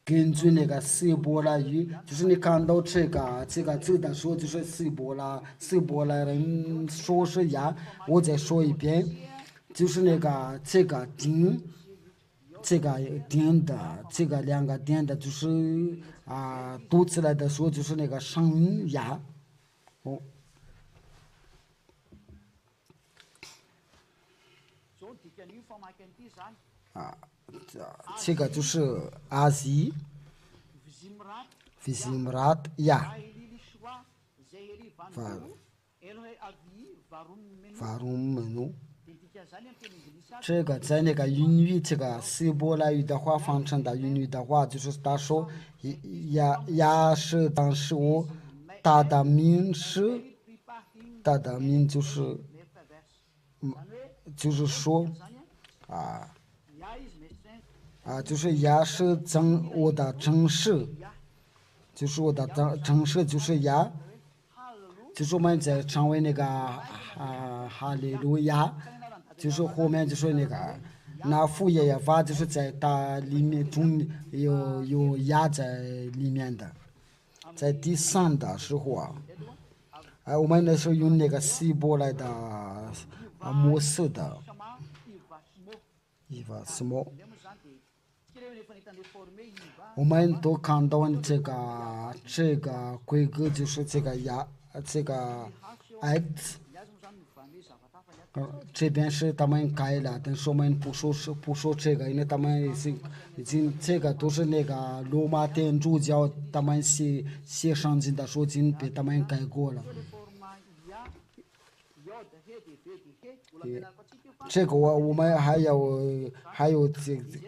根据希伯来语，就是你看到这个字的时候，就是希伯来人说是牙。我再说一遍，就是这个丁，这个点的，这个2个点的，就是读起来的时候就是声音牙。哦。这个就是阿西。Vizimrat ja. Warum nu？ 这个在英语这个希伯来语的话翻成的英语的话，就是他说呀是当时他的名就是说就是呀是我的真实，就是我的真实就是呀，就是我们在成为哈利路亚，就是后面就是那父耶和华就是在它里面中有呀在里面的，在第3的时候我们那时候用希伯来的模式的伊瓦什么。我们都看到这个规格就是这个 x， 这边是他们改了，但是我们不说这个，因为他们已经这个都是罗马天主教他们写圣经的时候已经被他们改过了。这个我们还有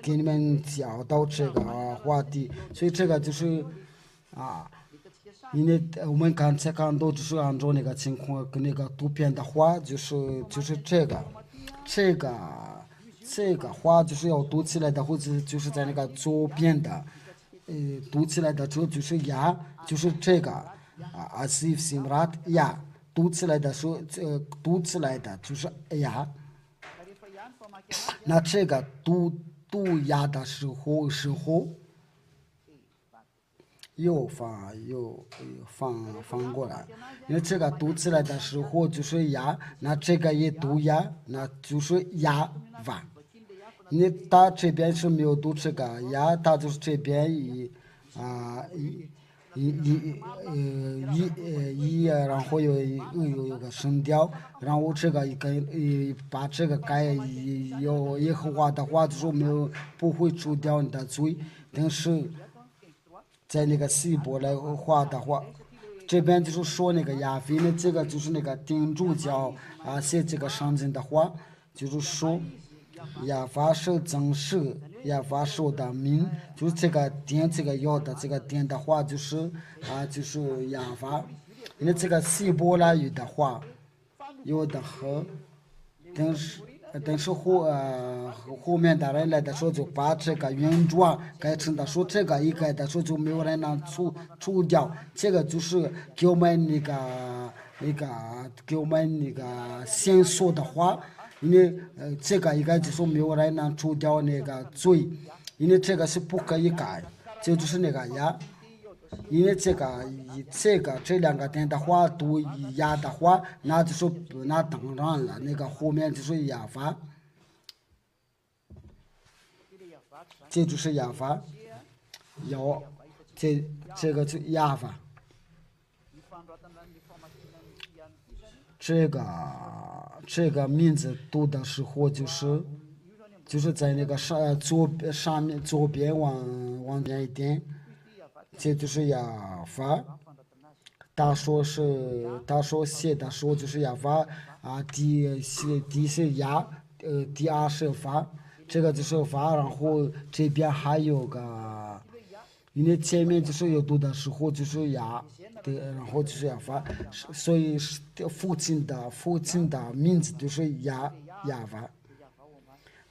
给你们讲到这个话题，所以这个就是因为我们刚才看到就是按照情况跟图片的话，就是这个话就是要读起来的，或者就是在左边的读起来的时候就是呀，就是这个asif simrat 呀，读起来的时候读起来的就是呀。那这个读呀的时候又翻过来，因为这个读起来的时候就是呀，那这个也读呀，那就是呀哇。因为他这边是没有读这个呀，他就是这边然后有个声调，然后这个把这个改有耶和华的话就是不会除掉你的罪，但是在希伯来话的话，这边就是说亚非呢，这个就是天主教写这个圣经的话，就是说亚法是真实，亚法是我的名，就是这个点这个要的这个点的话就是就是亚法，因为这个希伯来语的话有的和，但是后面的人来的时候就把这个原状改成的说这个一改的时候就没有人能除掉，这个就是给我们给我们线索的话，因为这个应该就是没有人能除掉罪，因为这个是不可以改，这就是呀。因为这2个点的话读呀的话，那就是那当然了，后面就是亚法，这就是亚法，这个是亚法。这个这个名字读的时候就是在那个上面左边往边一点，这就是亚法。他说写的时候就是亚法第是亚，第二是法，这个就是法，然后这边还有个，因为前面就是有读的时候就是亚，对，然后就是亚法，所以父亲的名字就是亚法。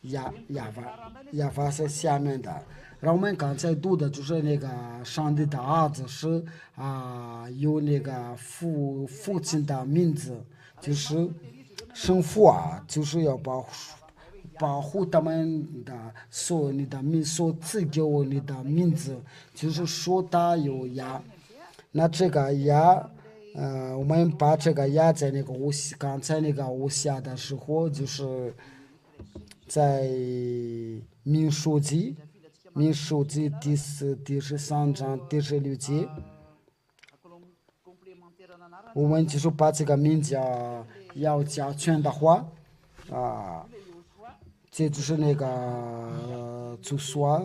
亚法是下面的。然后我们刚才读的就是那个上帝的儿子是有那个父亲的名字，就是生父就是要保护他们的你的所赐给我你的名字，就是说他有牙。那这个牙，我们把这个牙在那个刚才那个下的时候，就是在民书记第13章第16节，我们就是把这个名字要加权的话，这就是那个就说，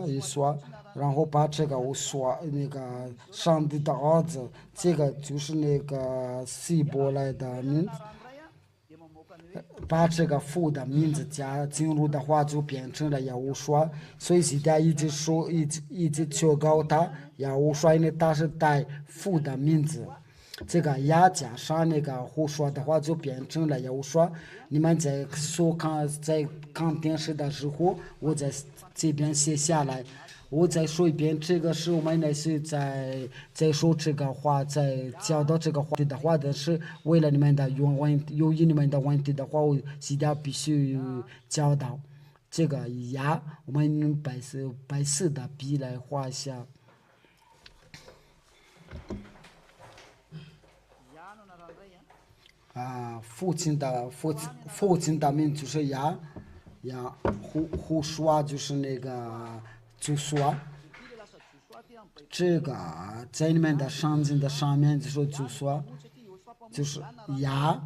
然后把这个我说那个上帝的儿子，这个就是那个希伯来的名字。把这个父的名字加进入的话，就变成了亚乌说，所以现在一直求告他亚乌说，因为他是带父的名字，这个亚加上那个胡说的话，就变成了亚乌说。你们在看电视的时候，我在这边写下来。我再说一遍，这个是我们那是在说这个话，在教导这个话题的话的是为了你们的由于你们的问题的话，我现在必须教导这个牙，我们白色的笔来画一下。父亲的名就是牙，胡说就是那个就说。这个在你们的圣经的上面就说，就是牙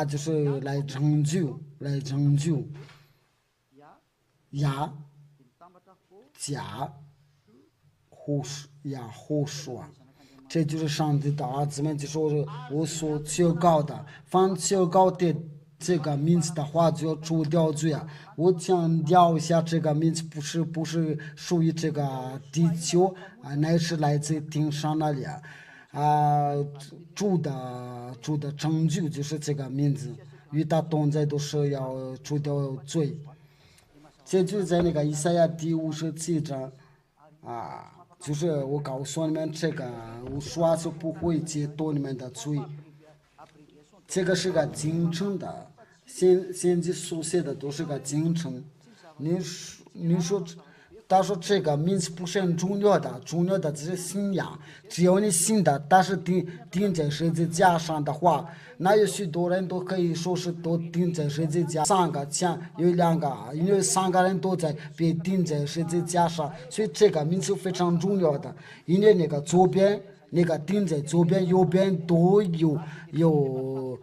就是来拯救，牙加胡说，这就是上帝的儿子们就说我所求告的，凡求告的这个名字的话就要除掉罪啊！我强调一下，这个名字不是属于这个地球乃是来自天上那里主的拯救就是这个名字，与他同在都是要除掉罪。这就是在那个以赛亚第57章就是我告诉你们这个，我说是不会解脱你们的罪。这个是个京城的，现在所写的都是个京城。你说，他说这个名字不是很重要的，重要的只是信仰。只要你信的，但是钉在十字架上的话，那有许多人都可以说是都钉在十字架上有2个，因为3个人都在被钉在十字架上，所以这个名字非常重要的。因为那个左边。那个钉在左边、右边都有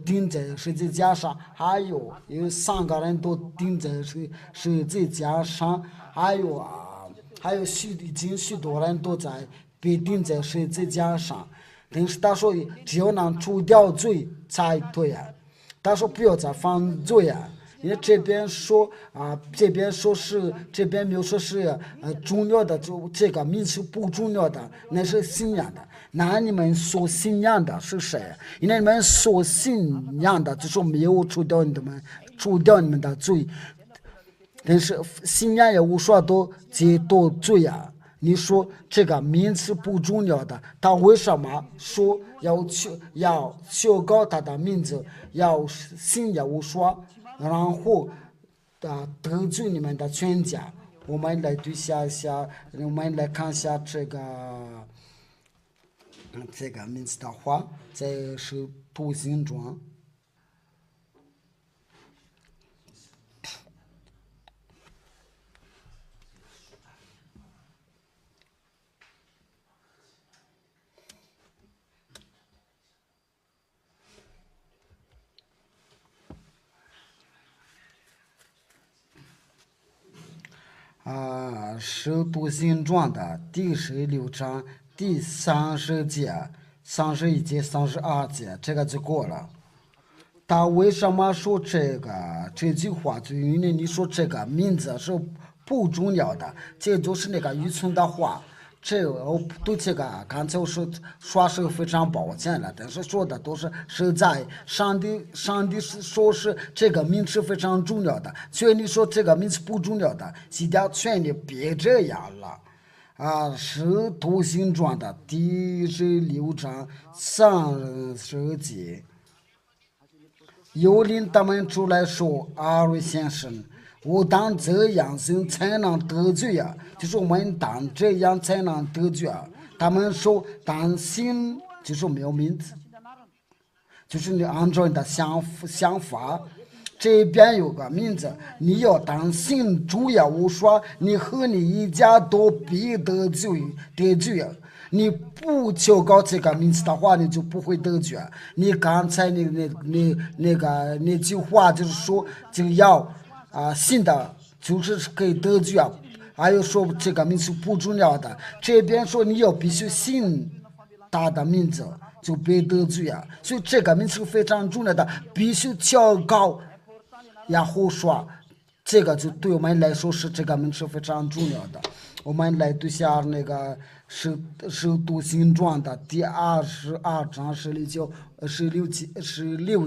钉在十字架上，还有3个人都钉在十字架上，还有许多人都在被钉在十字架上。但是他说，只有能除掉罪才对啊。他说不要再犯罪啊。因为这边没有说是重要的，就这个名词不重要的，那是信仰的。那你们所信仰的是谁？因为你们所信仰的就是没有除掉你们的罪，但是信仰也无说都解脱罪啊。你说这个名词不重要的，他为什么说要修改他的名字，要信也无说？然后得罪你们的全家。我们来对下一下，我们来看一下这个名字的话，这是图形状。使徒行传的第16章第30节、31节、32节，这个就过了。他为什么说这句话？就因为你说这个名字是不重要的，这就是那个愚蠢的话。这我对这个刚才说是非常抱歉了，但是说的都是实在。上帝是说是这个名是非常重要的，所以你说这个名是不重要的，希条劝你别这样了。使徒行传的第16章30节。有领他们出来说：“阿瑞先生，我当这样行才能得救呀？就是我们当这样才能得救啊。”他们说：“当信就是没有名字，就是你按照你的想法，这边有个名字，你要当信主呀。我说你和你一家都必得救呀。你不求告这个名字的话，你就不会得救。你刚才那句话就是说，就要信的，就是可以得救啊。还有说这个名字不重要的，这边说你要必须信他的名字，就别得罪啊。所以这个名字非常重要的，必须求告，然后说。这个就对我们来说是这个名是非常重要的。我们来读下那个使徒行传的第22章16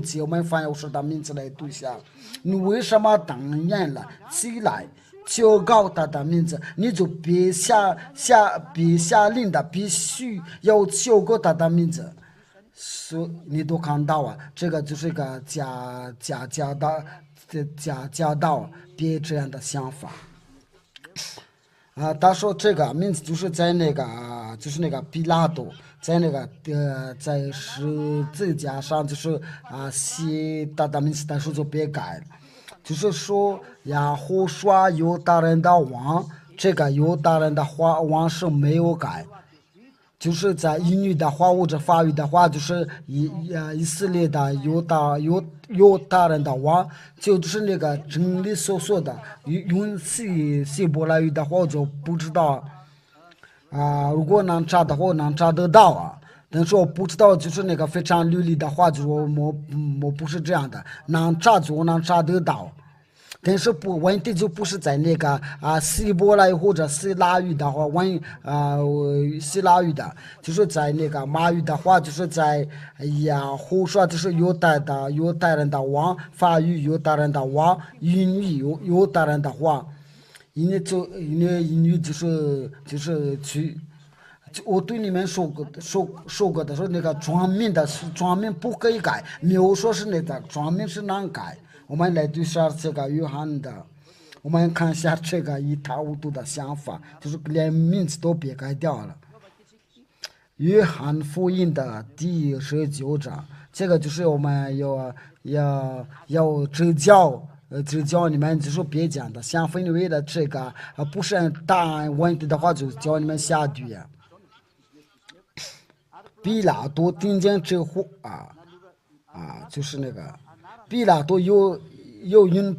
节，我们翻译我的名字来读下。你为什么当人了起来求告他的名字？你就别下令的，必须要求告他的名字。所你都看到啊，这个就是一个教导别这样的想法他说这个名字就是在那个比拉多在那个在十字架上就是写他的名字的时候就别改了，就是说然后说犹大人的王，这个犹大人的王是没有改。就是在英语的话或者法语的话，就是以色列的犹大人的王，就是那个真理所说的。用希伯来语的话我就不知道如果能查的话能查得到啊。但是我不知道，就是那个非常流利的话，就我不是这样的，能查就能查得到。但是问题就不是在那个希伯来或者希腊语的话希腊语的，就是在那个马语的话，就是在胡说就是犹太人的王，法语犹太人的王，英语犹太人的话，英语就是去。我对你们说过的，说那个庄名不可以改，没有说是那个庄名是难改。我们来读下这个约翰的，我们看一下这个一塌糊涂的想法，就是连名字都别改掉了。约翰福音的第19章，这个就是我们要指教你们，就是别讲的。相反，为了这个不是答案问题的话，就教你们下句呀。比拉多听见这话就是那个比拉多又用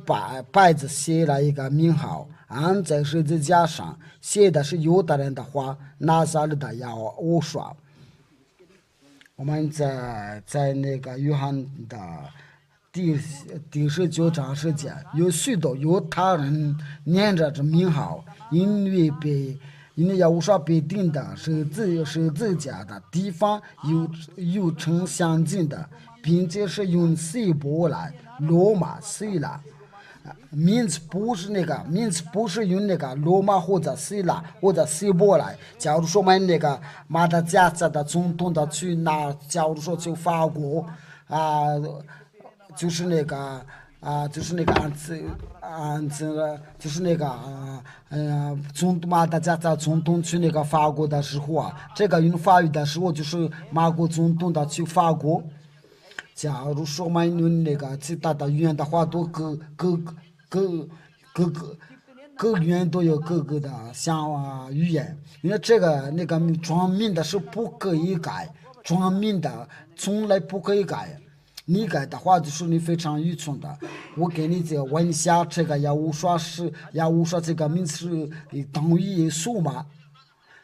白纸写了一个名号，按在十字架上写的是犹太人的话，拿撒勒的我说。我们在那个约翰的第19章时间，有许多犹太人念着这名号，因为要说被定的十字架的地方有成相近的，并且是用希伯来、罗马、希腊。名字不是用那个罗马或者希腊或者希伯来。假如说我们那个马达加斯加的总统的去拿，假如说去法国就是那个就是那个就是那个马达加斯加总统去那个法国的时候这个用法语的时候就是马国总统的去法国。假如说我们用那个其他的语言的话，都各语言都有各个的语言，因为这个那个庄名的是不可以改，庄名的从来不可以改。你改的话就是你非常愚蠢的。我给你这问一下，这个耶和华这个名字是等于耶稣吗？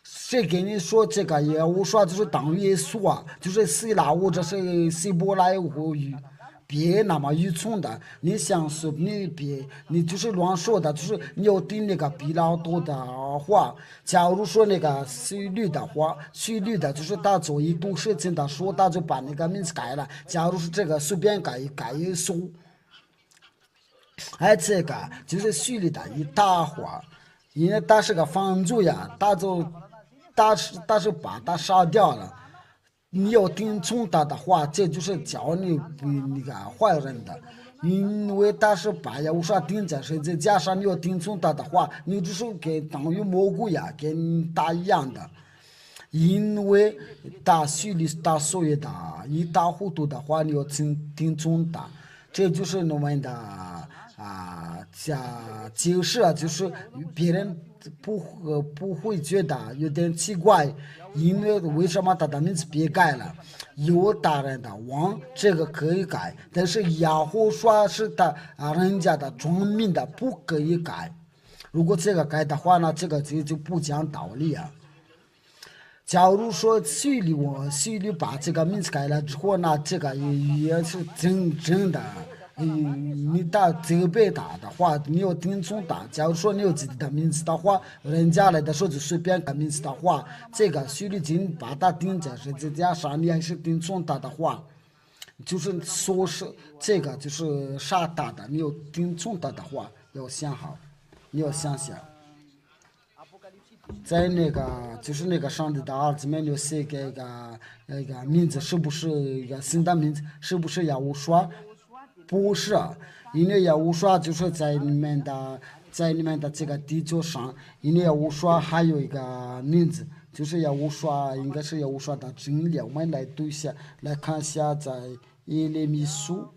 谁给你说这个耶和华就是等于耶稣啊？就是希腊或者是希伯来语。别那么愚蠢的，你想说你就是乱说的，就是你要听那个比拉多的话。假如说那个虚律的话，虚律的就是他做一度事情的说，他就把那个名字改了。假如是这个随便改耶稣，而这个就是虚律的一大话，因为他是个犯罪呀，他是把他杀掉了。你要听从他的话，这就是教你不那个坏人的，因为他是把耶和华钉在十字架上，你要听从他的话，你就是跟等于魔鬼呀，跟他一样的，因为他虚里他所有的一塌糊涂的话，你要听从他，这就是我们的解释啊，就是别人不会觉得有点奇怪，因为什么他的名字别改了？有大人的王这个可以改，但是雅虎说是他人家的庄民的不可以改。如果这个改的话呢，这个就不讲道理啊。假如说徐律把这个名字改了之后呢，这个也是真的。你打责备他的话，你要听从他。假如说你有自己的名字的话，人家来的时候就随便改名字的话，这个徐律经把他钉在十字架上，你还是听从他的话，就是说是这个就是杀他的，你要听从他的话，要想好，你要想想。在那个就是那个上帝的儿子们就写个一个名字是不是一个新的名字？是不是要我说？不是，因为要我说就是在你们的这个地球上，因为要我说还有一个名字，就是要我说应该是要我说的真理。我们来读一下，来看一下在耶利米书，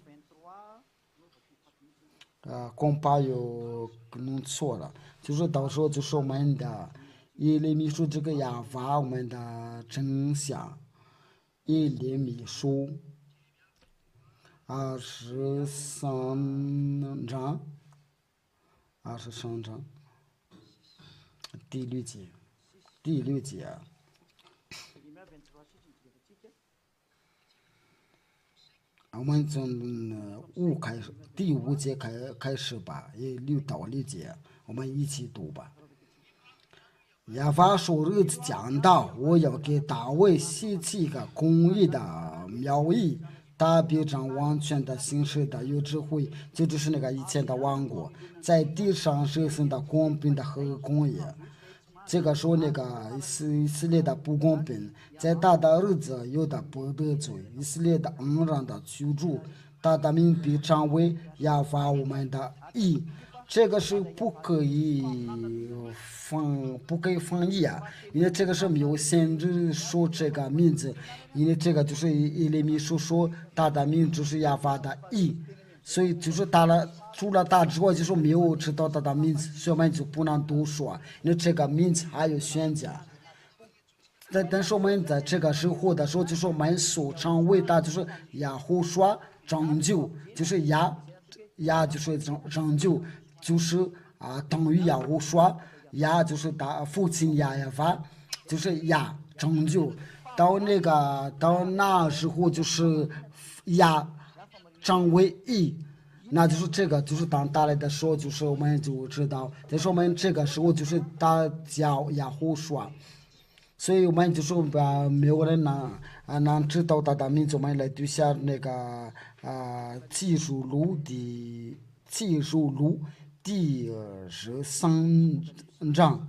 恐怕有弄错了，就是到时候就是我们的。耶利米书这个亚发我们的真相，耶利米书23章，23章第六节，我们从第5节开始吧，也6到6节，我们一起读吧。亚法说日子将到，我要给大卫兴起一个公义的苗裔，他必将完全的行事的有智慧，就是那个以前的王国，在地上实行的公平的和公义。这个时候那个以色列的不公平，在他的日子有的不得罪，以色列的恩人的居住，他的名必成为亚法我们的义。这个是不可以翻译啊，因为这个是没有限制说这个名字，因为这个就是耶利米书说他的名字是亚法的义，所以就是除了他之外，就是没有知道他的名字，所以我们就不能多说，因为这个名字还有选择。但是我们在这个时候的时候，就是我们所称伟大，就是亚胡说拯救，就是亚就是拯救。就是等于亚胡说，亚就是他父亲亚法，就是亚拯救。到那时候就是亚成为义，那就是这个就是当打来的时候，就是我们就知道，但是我们这个时候就是他叫亚胡说。所以我们就是没有人能知道他的名字，我们来读下那个记述录第13章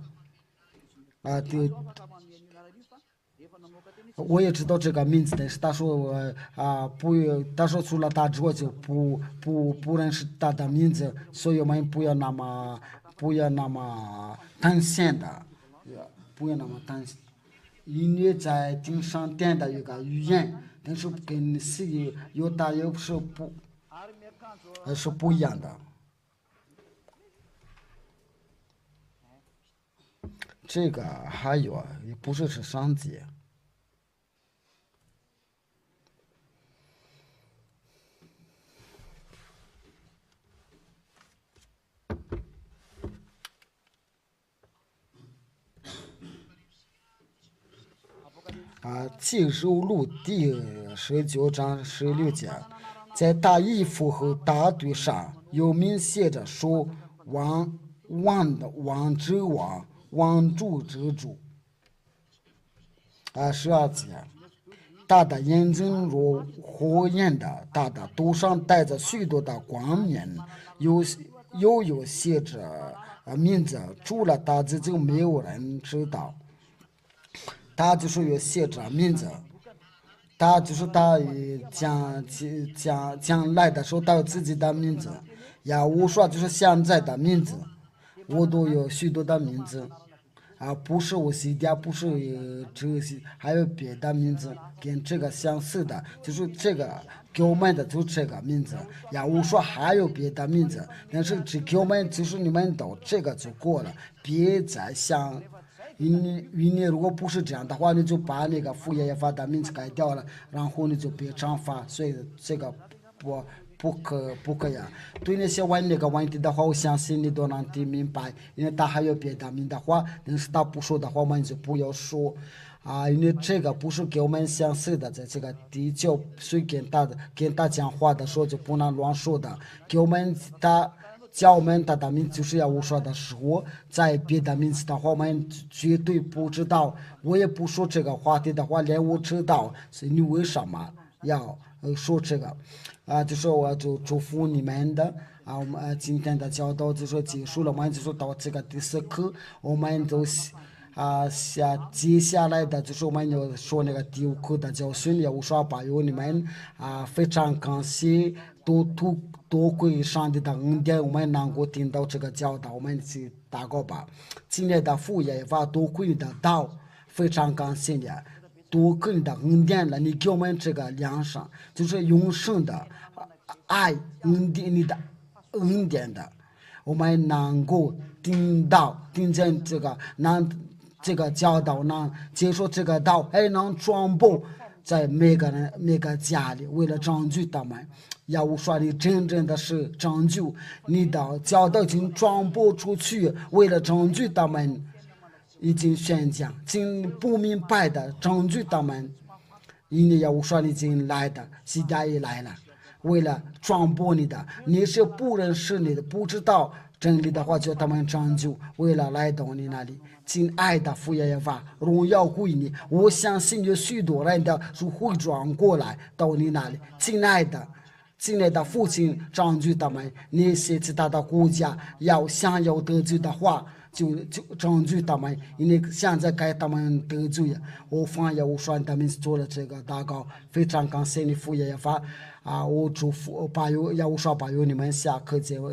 对，我也知道这个名字，但是他说不，他说除了他之外就不认识他的名字，所以我们不要那么担心的，不要那么担心。因为在经上点的一个语言，但是跟西犹大又是不一样的。这个还有也不是上节。记述录第19章16节，在大衣服和大腿上有明写着说王之王，王主之主。12节，他的眼睛如火焰的，他的头上带着许多的光明，有写着名字，除了他自己没有人知道。他就是有写着名字，他就是他将来的时候，他有自己的名字。我说就是现在的名字，我都有许多的名字。不是我写的，不是这些，还有别的名字跟这个相似的，就是这个给我们的就这个名字。我说还有别的名字，但是只给我们就是你们都这个就过了，别再想。你如果不是这样的话，你就把那个副业法的名字改掉了，然后你就别常发，所以这个不可以。对那些问那个问题的话，我相信你都能听明白，因为他还有别的名的话，但是他不说的话，我们就不要说。因为这个不是给我们相似的，在这个地球所以跟他讲话的时候就不能乱说的，给我们叫我们的名字就是要我说的时候，在别的名字的话，我们绝对不知道。我也不说这个话题的话，连我知道，所以你为什么要说这个？就说我就祝福你们的。我们今天的教导就说结束了，我们就说到这个第4课，我们就接下来的就是我们要说那个第5课的教训，也无说保佑你们非常感谢多亏上帝的恩典，我们能够听到这个教导，我们去祷告吧。今天的父也把多亏你的道，非常感谢你，多亏你的恩典了，你给我们这个良善，就是永生的爱恩典，你的恩典的，我们能够听见这个教导，能接受这个道，还能传播在每个家里，为了拯救他们。我说你真正的是拯救，你的教导已经传播出去，为了拯救他们，已经宣讲，经不明白的拯救他们。因为我说你已经来的，时间也来了，为了传播你的，你是不认识你的，不知道真理的话，叫他们拯救，为了来到你那里。亲爱的父耶和华，荣耀归你，我相信有许多人的是会转过来到你那里。亲爱的父亲，拯救他们，那些其他的国家想要得罪的话，就拯救他们，因为现在该他们得罪。我方也我说他们做了这个祷告，非常感谢你父耶和华。我祝福我说保佑你们下课节目。